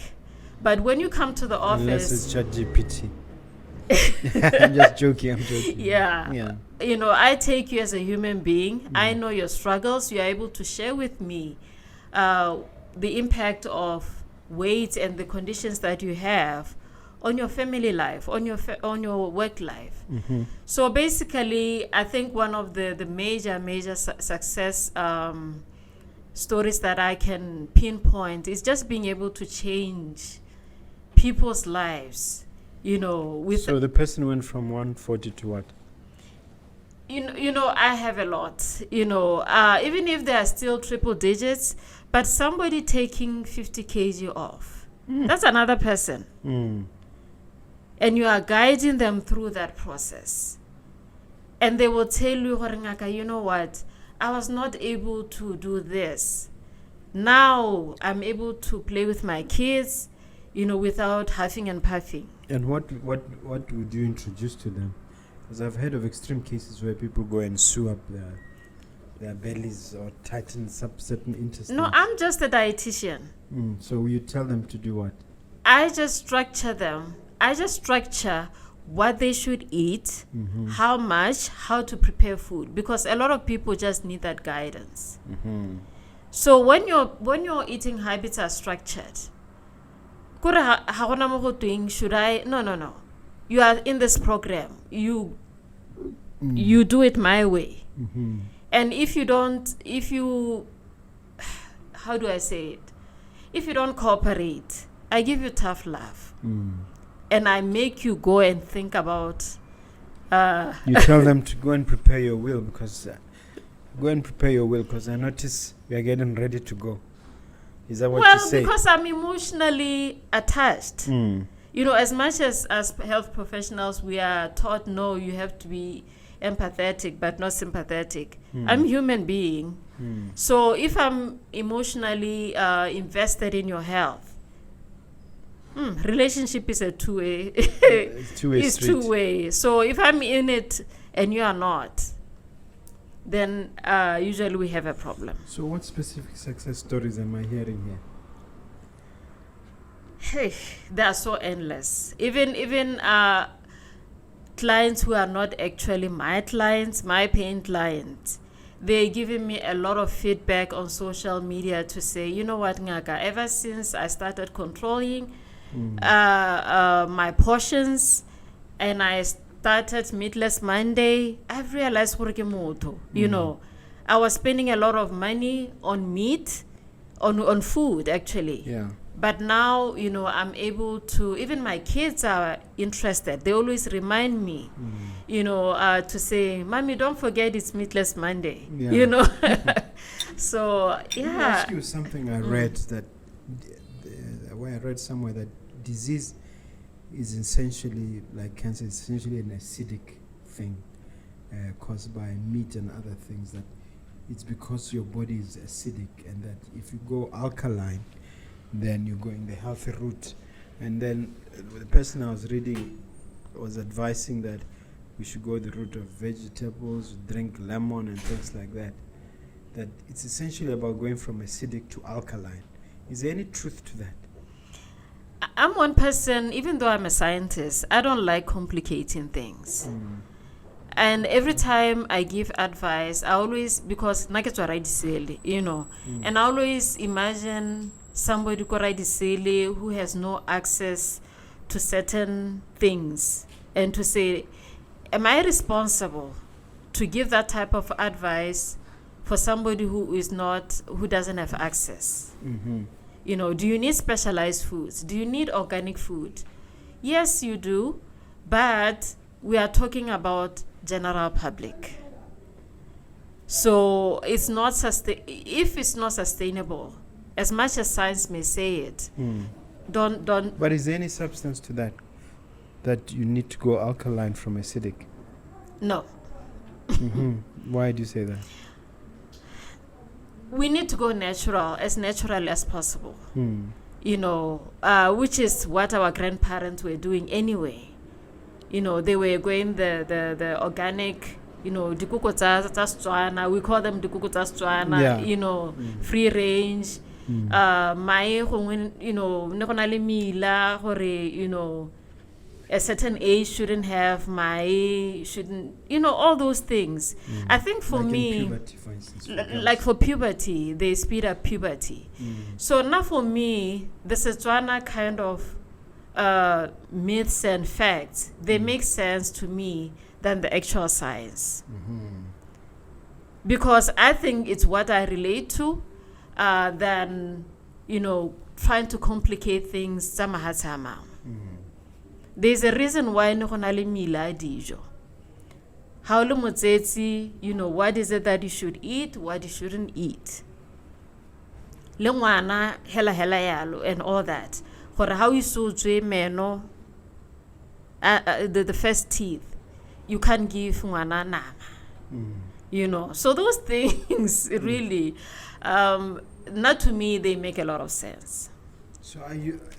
But when you come to the office, unless it's ChatGPT. I'm just joking. Yeah. I take you as a human being. I know your struggles. You are able to share with me the impact of weight and the conditions that you have on your family life, on your work life. So basically, I think one of the major success stories that I can pinpoint is just being able to change people's lives. So the person went from 140 to what? I have a lot. Even if they are still triple digits, but somebody taking 50 kg off, that's another person. And you are guiding them through that process. And they will tell you, you know what? I was not able to do this. Now I'm able to play with my kids, without huffing and puffing. And what would you introduce to them? Because I've heard of extreme cases where people go and sew up their bellies or tighten up certain intestines. No, I'm just a dietitian. So you tell them to do what? I just structure them. I just structure what they should eat, how much, how to prepare food, because a lot of people just need that guidance. So when your eating habits are structured, should I? No. You are in this program. You do it my way. And how do I say it? If you don't cooperate, I give you tough love. And I make you go and think about. You tell them to go and prepare your will because I notice we are getting ready to go. Is that what you say? Well, because I'm emotionally attached. As much as health professionals, we are taught, no, you have to be empathetic but not sympathetic. I'm a human being. So if I'm emotionally invested in your health, relationship is a two-way. It's two-way. So if I'm in it and you are not, then usually we have a problem. So what specific success stories am I hearing here? Hey, they are so endless. Even clients who are not actually my clients, my paying clients, they're giving me a lot of feedback on social media to say, you know what, Ngaka, ever since I started controlling my portions and I started Meatless Monday, I've realized I was spending a lot of money on meat, on food actually. Yeah. But now, I'm able to, even my kids are interested. They always remind me, to say, Mommy, don't forget it's Meatless Monday, So, yeah. Let me ask you something I read where I read somewhere that disease is essentially, like cancer, is essentially an acidic thing caused by meat and other things, that it's because your body is acidic, and that if you go alkaline, then you go in the healthy route. And then the person I was reading was advising that we should go the route of vegetables, drink lemon and things like that. That it's essentially about going from acidic to alkaline. Is there any truth to that? I'm one person, even though I'm a scientist, I don't like complicating things. And every time I give advice, I always, because and I always imagine somebody who has no access to certain things, and to say, am I responsible to give that type of advice for somebody who doesn't have access. Do you need specialized foods? Do you need organic food? Yes, you do, but we are talking about general public. So it's not if it's not sustainable, as much as science may say it, don't. But is there any substance to that you need to go alkaline from acidic? No. Why do you say that? We need to go natural as possible. Which is what our grandparents were doing anyway. They were going the organic, dikuku tsa Setswana, we call them dikuku tsa Setswana, free range. Mae gongwe, ne go na le mila gore, a certain age shouldn't have all those things. I think for me, puberty, for instance, like for puberty, they speed up puberty. So now for me, the Setswana kind of myths and facts, they make sense to me than the actual science. Because I think it's what I relate to than, trying to complicate things. There's a reason why no gona le mila dijo. How le motsetsi, what is it that you should eat, what you shouldn't eat. Le ngwana hela yalo and all that. Gore how you so tswe meno, the first teeth, you can't give ngwana nama. So those things really, not to me, they make a lot of sense. So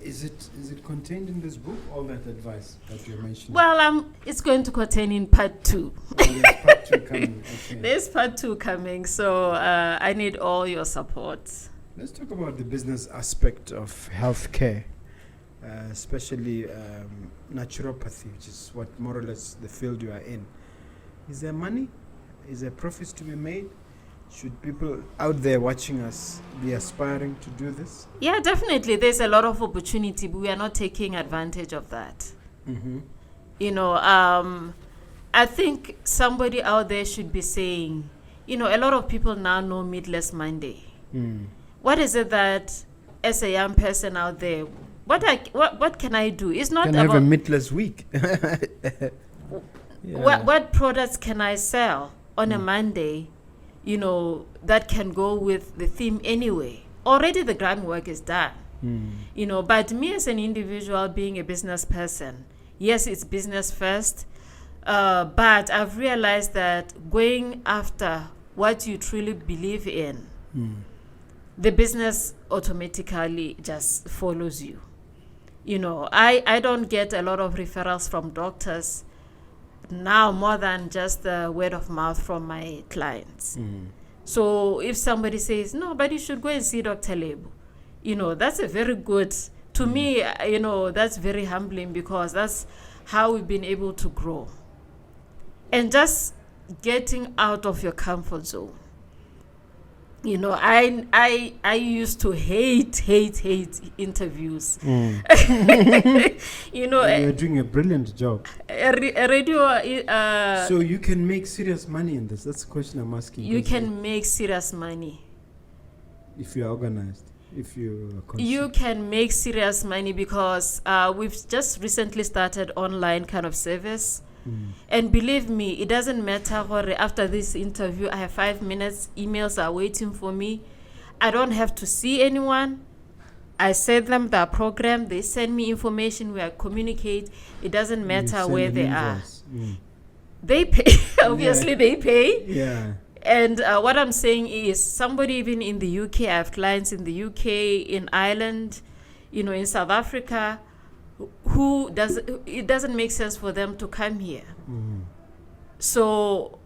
is it contained in this book, all that advice that you're mentioning? Well, it's going to contain in part 2. There's part 2 coming. Okay. There's part 2 coming, so I need all your support. Let's talk about the business aspect of healthcare, especially naturopathy, which is what more or less the field you are in. Is there money? Is there profits to be made? Should people out there watching us be aspiring to do this? Yeah, definitely. There's a lot of opportunity, but we are not taking advantage of that. I think somebody out there should be saying, a lot of people now know Meatless Monday. What is it that, as a young person out there, what can I do? It's not about have a meatless week. What products can I sell on a Monday? That can go with the theme anyway. Already the groundwork is done. But me as an individual being a business person, yes, it's business first, but I've realized that going after what you truly believe in, the business automatically just follows you. I don't get a lot of referrals from doctors now more than just the word of mouth from my clients. So if somebody says, no, but you should go and see Dr. Lebo, that's a very good, to me, that's very humbling, because that's how we've been able to grow. And just getting out of your comfort zone. I used to hate interviews. You're doing a brilliant job. Radio. So you can make serious money in this. That's the question I'm asking. You can make serious money if you're organized. You can make serious money because we've just recently started online kind of service. And believe me, it doesn't matter what after this interview, I have 5 minutes, emails are waiting for me. I don't have to see anyone. I send them the program, they send me information, we communicate. It doesn't matter where they are. They pay, obviously they pay. Yeah. And what I'm saying is somebody even in the UK, I have clients in the UK, in Ireland, in South Africa, it doesn't make sense for them to come here. So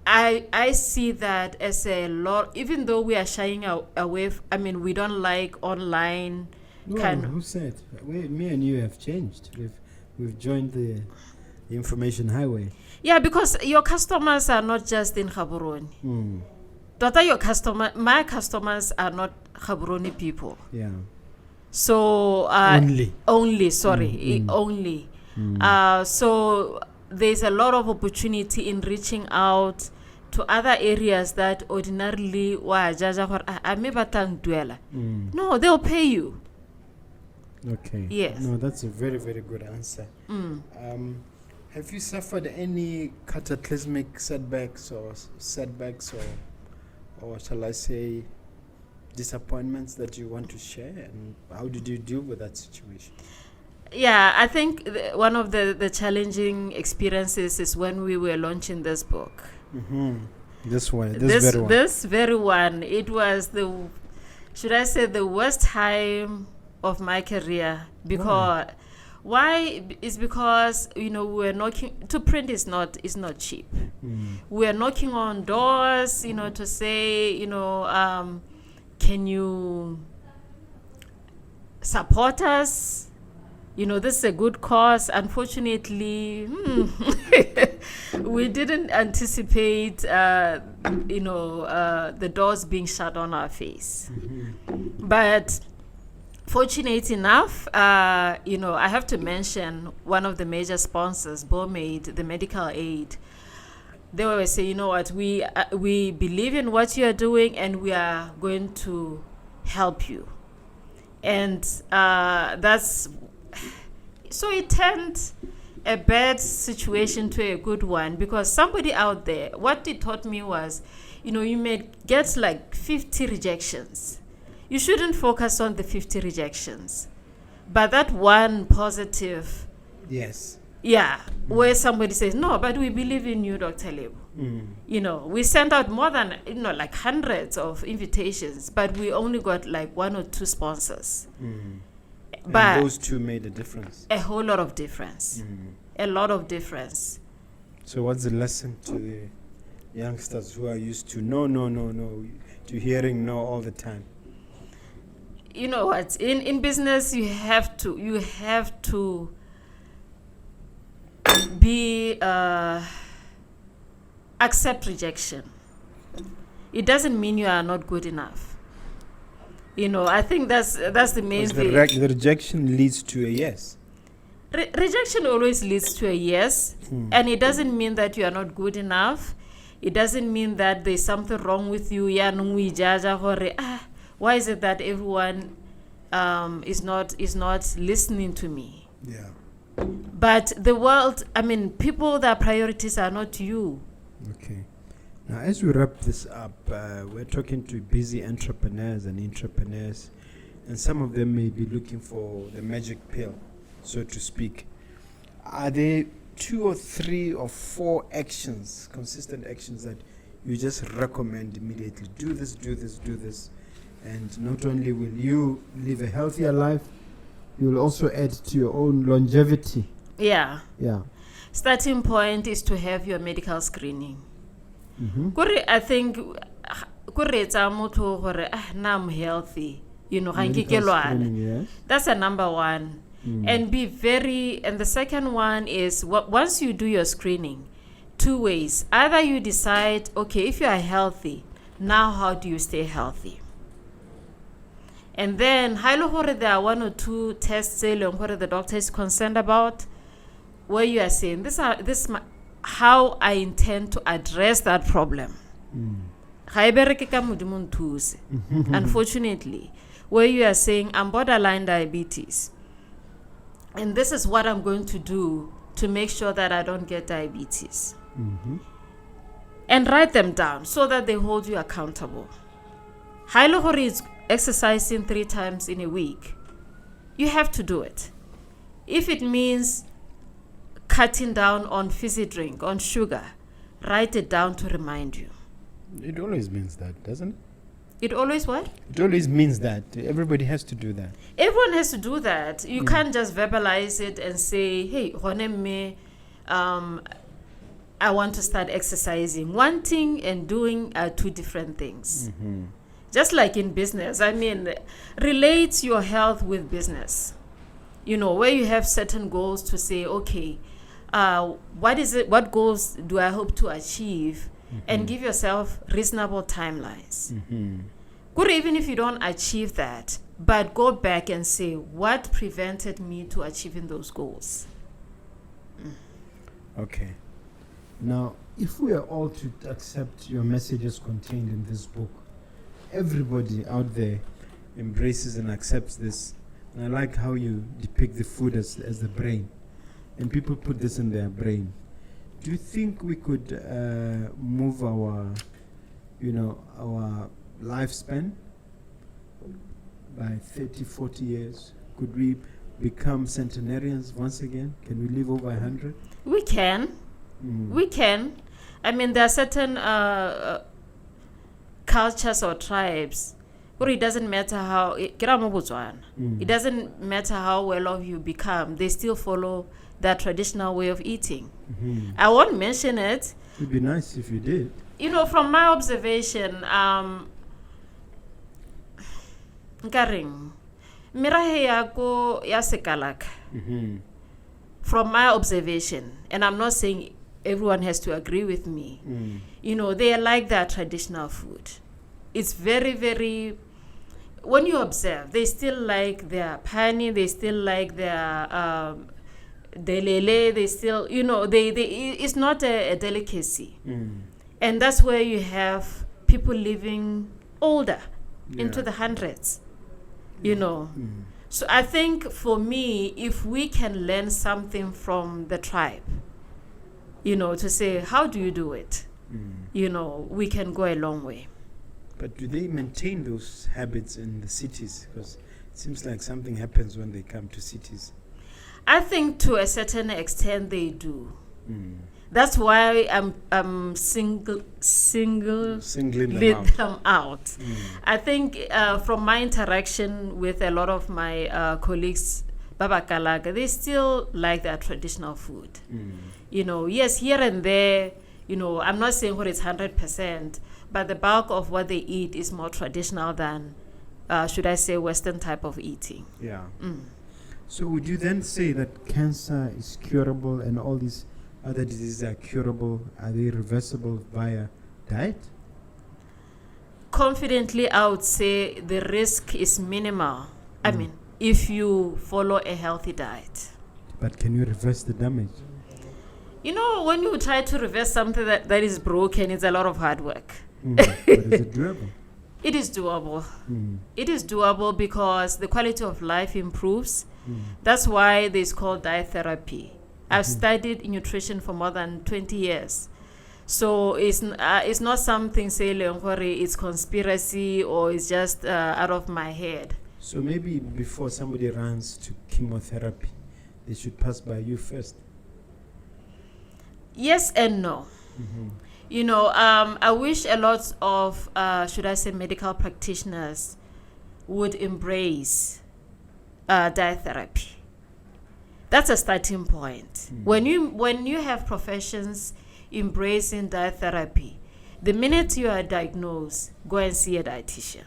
I see that as a lot, even though we are shying away, we don't like online. Who said? Me and you have changed. We've joined the information highway. Yeah, because your customers are not just in Gaborone. My customers are not Gaborone people. Yeah. So only. So there's a lot of opportunity in reaching out, to other areas that ordinarily wa jaja gore a me batlang duela. No, they'll pay you. Okay. Yes. No, that's a very, very good answer. Have you suffered any cataclysmic setbacks or or shall I say disappointments that you want to share, and how did you deal with that situation? Yeah, I think one of the challenging experiences is when we were launching this book. This very one. It was should I say the worst time of my career, because why is because we're knocking to print is not cheap. We're knocking on doors to say can you support us, this is a good cause. Unfortunately we didn't anticipate the doors being shut on our face. But fortunate enough, I have to mention one of the major sponsors, BOMAID, the medical aid. They always say, what, we believe in what you are doing and we are going to help you. And so it turned a bad situation to a good one, because somebody out there, what it taught me was, you may get like 50 rejections. You shouldn't focus on the 50 rejections, but that one positive. Yes. Yeah, where somebody says, no, but we believe in you, Dr. Lebo. We sent out more than, like hundreds of invitations, but we only got like 1 or 2 sponsors. But and those 2 made a difference. A whole lot of difference. A lot of difference. So what's the lesson to the youngsters who are used to no, to hearing no all the time? You know what? In business, you have to be accept rejection. It doesn't mean you are not good enough. I think that's the main thing. The rejection leads to a yes. Rejection always leads to a yes, and it doesn't mean that you are not good enough. It doesn't mean that there's something wrong with you. Why is it that everyone is not listening to me? Yeah. But the world, people, their priorities are not you. Okay. Now, as we wrap this up, we're talking to busy entrepreneurs and intrapreneurs, and some of them may be looking for the magic pill, so to speak. Are there 2 or 3 or 4 actions, consistent actions that you just recommend immediately? Do this, do this, do this. And not only will you live a healthier life, you will also add to your own longevity. Yeah. Starting point is to have your medical screening. I think I'm healthy. That's a number one. And and the second one is once you do your screening, 2 ways. Either you decide, okay, if you are healthy, now how do you stay healthy? And then, there are 1 or 2 tests where the doctor is concerned about, where you are saying, this is how I intend to address that problem. Unfortunately, where you are saying, I'm borderline diabetes, and this is what I'm going to do to make sure that I don't get diabetes. And write them down so that they hold you accountable. Is exercising 3 times in a week. You have to do it. If it means cutting down on fizzy drink, on sugar, write it down to remind you. It always means that, doesn't it? It always what? It always means that. Everybody has to do that. Everyone has to do that. You can't just verbalize it and say, hey, I want to start exercising. Wanting and doing are 2 different things. Just like in business, relate your health with business. Where you have certain goals to say, okay, what goals do I hope to achieve? And give yourself reasonable timelines. Good, even if you don't achieve that, but go back and say, what prevented me to achieving those goals? Okay. Now, if we are all to accept your messages contained in this book, everybody out there embraces and accepts this. And I like how you depict the food as the brain. And people put this in their brain. Do you think we could move our lifespan by 30, 40 years? Could we become centenarians once again? Can we live over 100? We can. We can. I mean, there are certain cultures or tribes where it doesn't matter how it doesn't matter how well off you become, they still follow that traditional way of eating. I won't mention it. It'd be nice if you did. You know, from my observation, from my observation, and I'm not saying everyone has to agree with me, you know, they like their traditional food. It's very, very, when you observe, they still like their pani, they still like their delele, they still, you know, they it's not a delicacy. And that's where you have people living older, into the hundreds, you know. So I think for me, if we can learn something from the tribe, you know, to say, how do you do it? You know, we can go a long way. But do they maintain those habits in the cities? Because it seems like something happens when they come to cities. I think to a certain extent they do. That's why I'm singling them out. I think from my interaction with a lot of my colleagues, Baba Kalaga, they still like their traditional food. You know, yes, here and there, you know, I'm not saying what it's 100%, but the bulk of what they eat is more traditional than, should I say, Western type of eating. Yeah. So would you then say that cancer is curable and all these other diseases are curable? Are they reversible via diet? Confidently, I would say the risk is minimal. I mean, if you follow a healthy diet. But can you reverse the damage? You know, when you try to reverse something that is broken, it's a lot of hard work. But is it doable? It is doable. It is doable because the quality of life improves. That's why it's called diet therapy. I've studied nutrition for more than 20 years. So it's not something, say, it's conspiracy or it's just out of my head. So maybe before somebody runs to chemotherapy, they should pass by you first. Yes and no. You know, I wish a lot of, should I say, medical practitioners would embrace diet therapy. That's a starting point. When you have professions embracing diet therapy, the minute you are diagnosed, go and see a dietitian.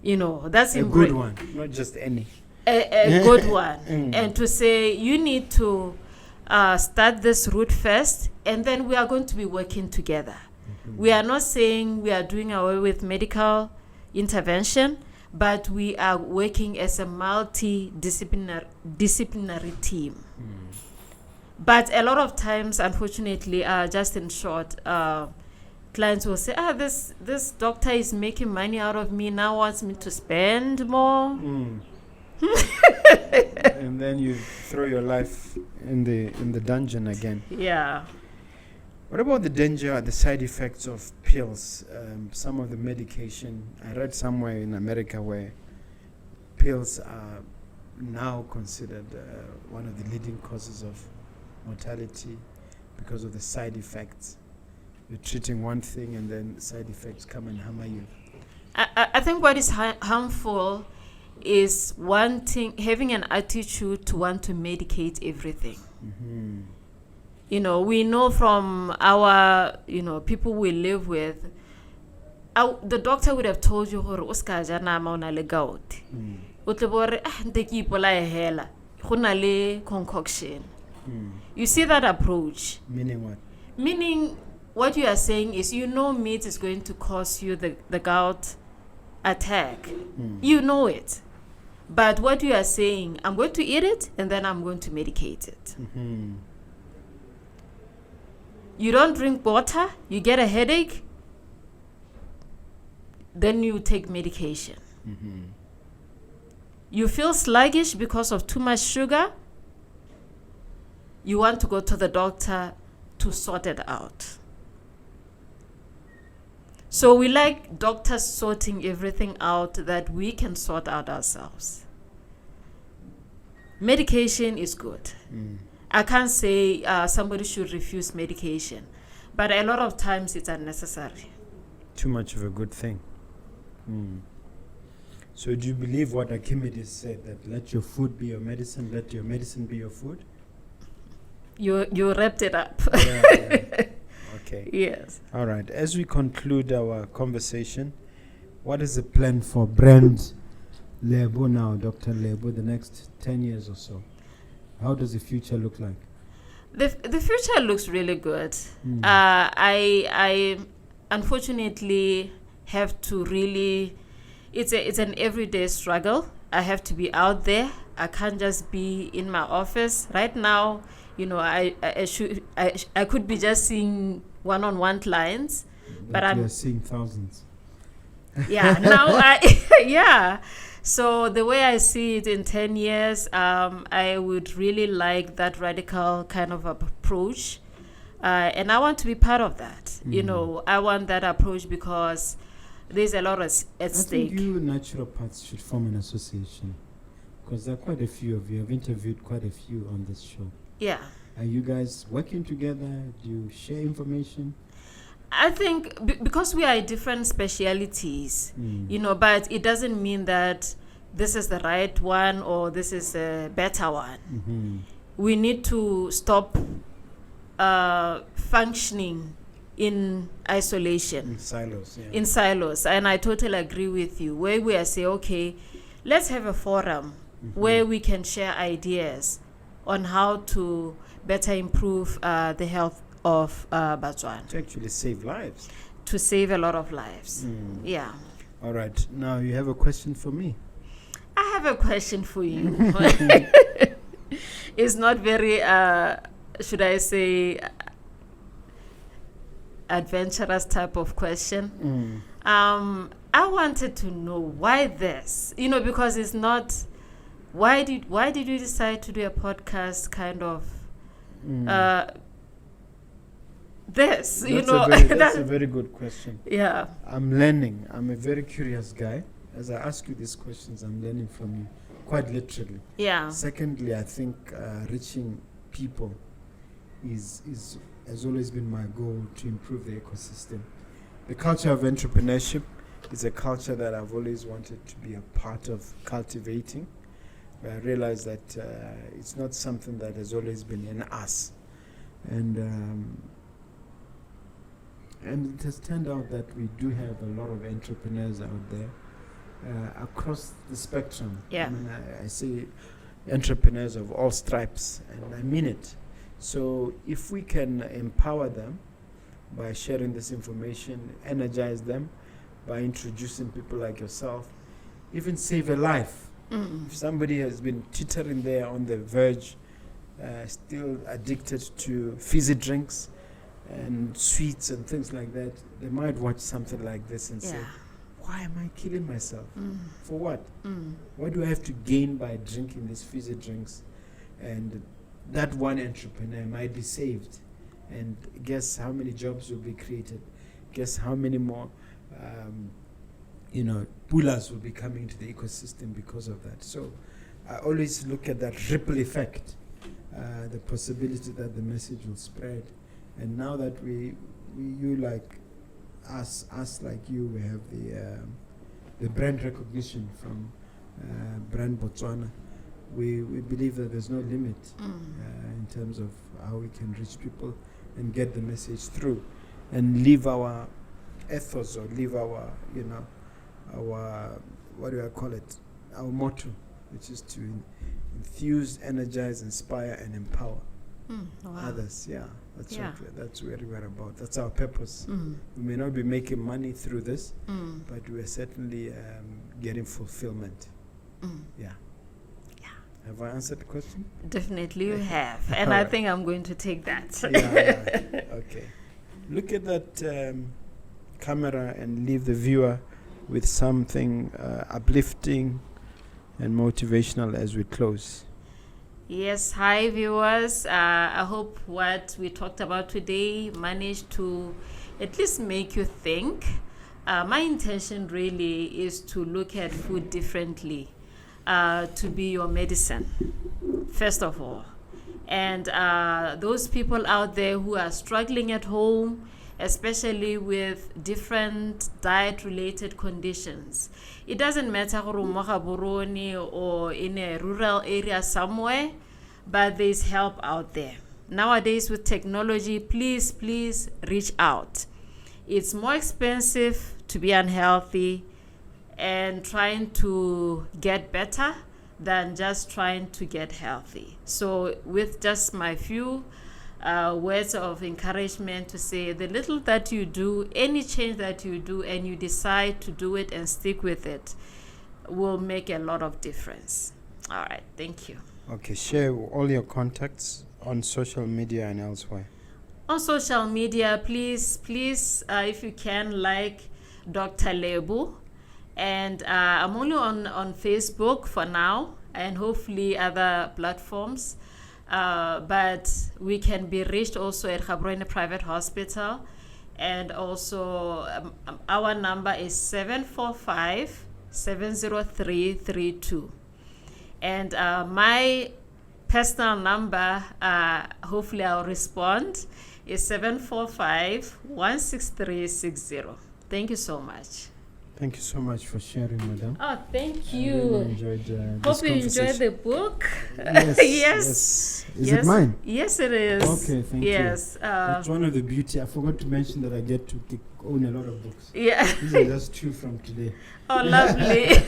You know, that's a good one, not just any. A good one. And to say, you need to start this route first, and then we are going to be working together. We are not saying we are doing away with medical intervention, but we are working as a multidisciplinary team. But a lot of times, unfortunately, just in short, clients will say, this doctor is making money out of me, now wants me to spend more. And then you throw your life in the dungeon again. Yeah. What about the danger, the side effects of pills? Some of the medication, I read somewhere in America where pills are now considered one of the leading causes of mortality because of the side effects. You're treating one thing and then side effects come and hammer you. I think what is harmful is having an attitude to want to medicate everything. You know, we know from our, you know, people we live with, the doctor would have told you, concoction. You see that approach? Meaning what? Meaning what you are saying is, you know, meat is going to cause you the gout attack. You know it. But what you are saying, I'm going to eat it and then I'm going to medicate it. You don't drink water, you get a headache, then you take medication. Mm-hmm. You feel sluggish because of too much sugar, you want to go to the doctor to sort it out. So we like doctors sorting everything out that we can sort out ourselves. Medication is good. I can't say somebody should refuse medication, but a lot of times it's unnecessary. Too much of a good thing. So do you believe what Archimedes said, that let your food be your medicine, let your medicine be your food? You wrapped it up. Yeah. Okay. Yes. All right. As we conclude our conversation, what is the plan for brand Lebo now, Dr. Lebo, the next 10 years or so? How does the future look like? The future looks really good. I unfortunately have to really, it's an everyday struggle. I have to be out there. I can't just be in my office right now. I could be just seeing one-on-one clients, but I'm seeing thousands. Yeah. Yeah. So the way I see it in 10 years, I would really like that radical kind of approach. And I want to be part of that. I want that approach because there's a lot at stake. I think you naturopaths should form an association, because there are quite a few of you. I've interviewed quite a few on this show. Yeah. Are you guys working together? Do you share information? I think because we are different specialities, but it doesn't mean that this is the right one or this is a better one. We need to stop functioning in isolation. In silos, yeah. In silos. And I totally agree with you. Where we are saying, okay, let's have a forum where we can share ideas on how to better improve the health of Botswana. To actually save lives. To save a lot of lives. Yeah. All right. Now you have a question for me. I have a question for you. It's not very, should I say, adventurous type of question. I wanted to know why this, because it's not. Why did you decide to do a podcast kind of this? That's a very good question. Yeah. I'm learning. I'm a very curious guy. As I ask you these questions, I'm learning from you, quite literally. Yeah. Secondly, I think reaching people has always been my goal, to improve the ecosystem. The culture of entrepreneurship is a culture that I've always wanted to be a part of cultivating. I realize that it's not something that has always been in us. And it has turned out that we do have a lot of entrepreneurs out there across the spectrum. Yeah. I mean, I say entrepreneurs of all stripes, and I mean it. So if we can empower them by sharing this information, energize them by introducing people like yourself, even save a life. If somebody has been teetering there on the verge, still addicted to fizzy drinks and sweets and things like that, they might watch something like this and say, why am I killing myself? For what? What do I have to gain by drinking these fizzy drinks? And that one entrepreneur might be saved. And guess how many jobs will be created? Guess how many more pullers will be coming to the ecosystem because of that. So I always look at that ripple effect, the possibility that the message will spread. And now that you like us like you, we have the brand recognition from Brand Botswana. We believe that there's no limit in terms of how we can reach people and get the message through, and leave our ethos, or leave our what do I call it? Our motto, which is to infuse, energize, inspire, and empower others. Yeah, that's what we're about. That's our purpose. We may not be making money through this, but we're certainly getting fulfillment. Yeah. Have I answered the question? Definitely you have. And I think I'm going to take that. Yeah. Okay. Look at that camera and leave the viewer with something uplifting and motivational as we close. Yes, hi viewers. I hope what we talked about today managed to at least make you think. My intention really is to look at food differently, to be your medicine, first of all. And those people out there who are struggling at home, especially with different diet-related conditions. It doesn't matter or in a rural area somewhere, but there's help out there. Nowadays with technology, please reach out. It's more expensive to be unhealthy and trying to get better than just trying to get healthy. So with just my few words of encouragement to say the little that you do, any change that you do and you decide to do it and stick with it will make a lot of difference. All right, thank you. Okay, share all your contacts on social media and elsewhere. On social media, please, if you can, like Dr. Lebo. And I'm only on Facebook for now and hopefully other platforms. But we can be reached also at Gaborone Private Hospital. And also our number is 745-70332. And my personal number, hopefully I'll respond, is 745-16360. Thank you so much. Thank you so much for sharing, madam. Oh, thank you. I really enjoyed Hope this you enjoyed the book. Yes. Yes. Is it mine? Yes, it is. Okay, thank you. Yes. That's one of the beauty. I forgot to mention that I get to own a lot of books. Yeah. These are just 2 from today. Oh, lovely.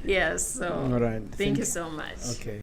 Yes. So. All right. Thank you so much. Okay.